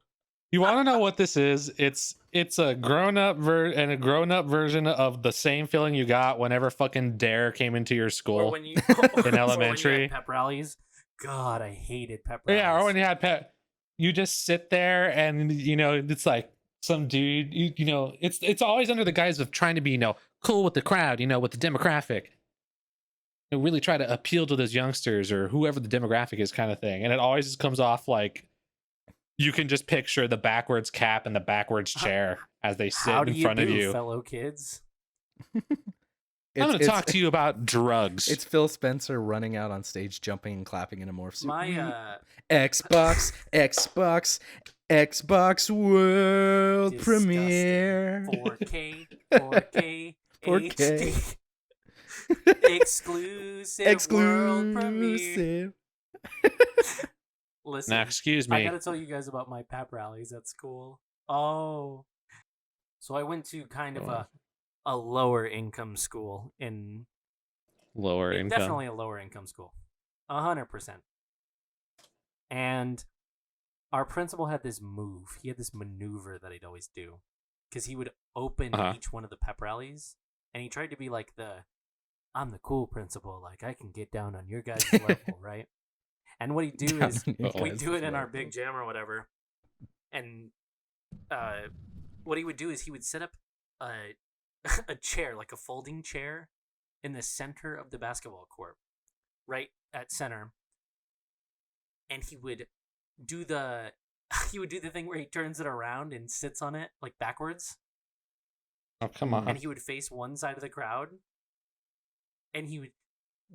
C: You want to know what this is? It's a grown-up version of the same feeling you got whenever fucking Dare came into your school
A: Or when you
C: in elementary.
A: Or when you had pep rallies. God, I hated pep rallies.
C: Yeah, or when you had pep, you just sit there and it's like some dude. It's always under the guise of trying to be cool with the crowd, with the demographic. Really try to appeal to those youngsters or whoever the demographic is, kind of thing. And it always just comes off like you can just picture the backwards cap and the backwards chair as they sit in front of you,
A: fellow kids.
C: I'm going to talk to you about drugs.
B: It's Phil Spencer running out on stage, jumping and clapping in a morph suit.
A: My
B: Xbox World
A: disgusting.
B: Premiere.
A: 4K HD. Exclusive world premiere. Listen,
C: now, excuse me.
A: I gotta tell you guys about my pep rallies at school. Oh, so I went to kind of a lower income school definitely a lower income school, 100%. And our principal had this move. He had this maneuver that he'd always do, because he would open each one of the pep rallies, and he tried to be like I'm the cool principal, like I can get down on your guys' level, right? And what he'd do is we'd do it in our big jam or whatever, and what he would do is he would set up a chair, like a folding chair, in the center of the basketball court, right at center, and he would do the thing where he turns it around and sits on it like backwards.
C: Oh, come on.
A: And he would face one side of the crowd, and he would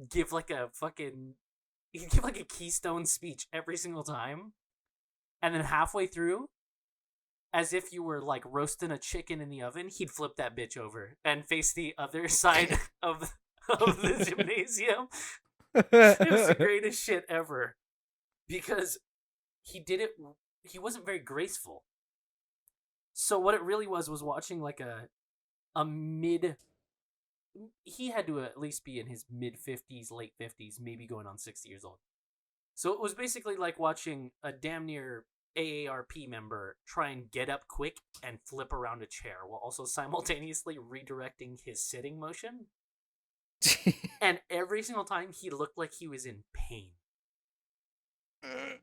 A: give like a keystone speech every single time, and then halfway through, as if you were like roasting a chicken in the oven, he'd flip that bitch over and face the other side of the gymnasium. It was the greatest shit ever, because he wasn't very graceful. So what it really was watching like a mid. He had to at least be in his mid 50s, late 50s, maybe going on 60 years old. So it was basically like watching a damn near AARP member try and get up quick and flip around a chair while also simultaneously redirecting his sitting motion. And every single time he looked like he was in pain.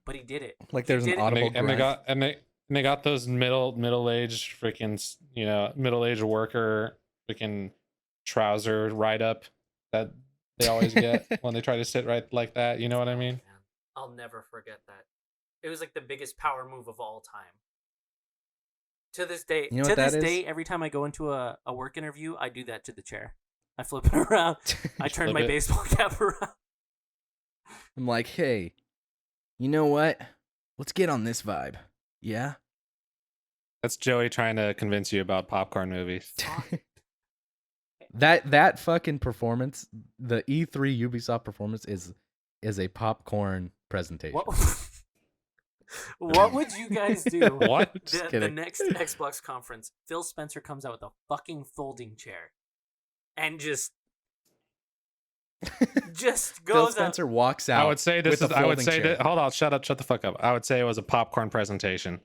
A: but he did it.
B: Like there's an audible grunt.
C: And they got those middle-aged freaking, you know, middle-aged worker freaking trouser write up that they always get when they try to sit right like that. You know what I mean?
A: Man, I'll never forget that. It was like the biggest power move of all time. To this day,
B: You know what that is?
A: every time I go into a work interview, I do that to the chair. I flip it around. I turn my baseball cap around.
B: I'm like, hey, you know what? Let's get on this vibe. Yeah?
C: That's Joey trying to convince you about popcorn movies.
B: That fucking performance, the E3 Ubisoft performance is a popcorn presentation.
A: What would you guys do?
C: What?
A: The next Xbox conference, Phil Spencer comes out with a fucking folding chair and just goes
B: Phil Spencer walks out.
C: I would say this is. I would say that. Hold on, shut the fuck up. I would say it was a popcorn presentation.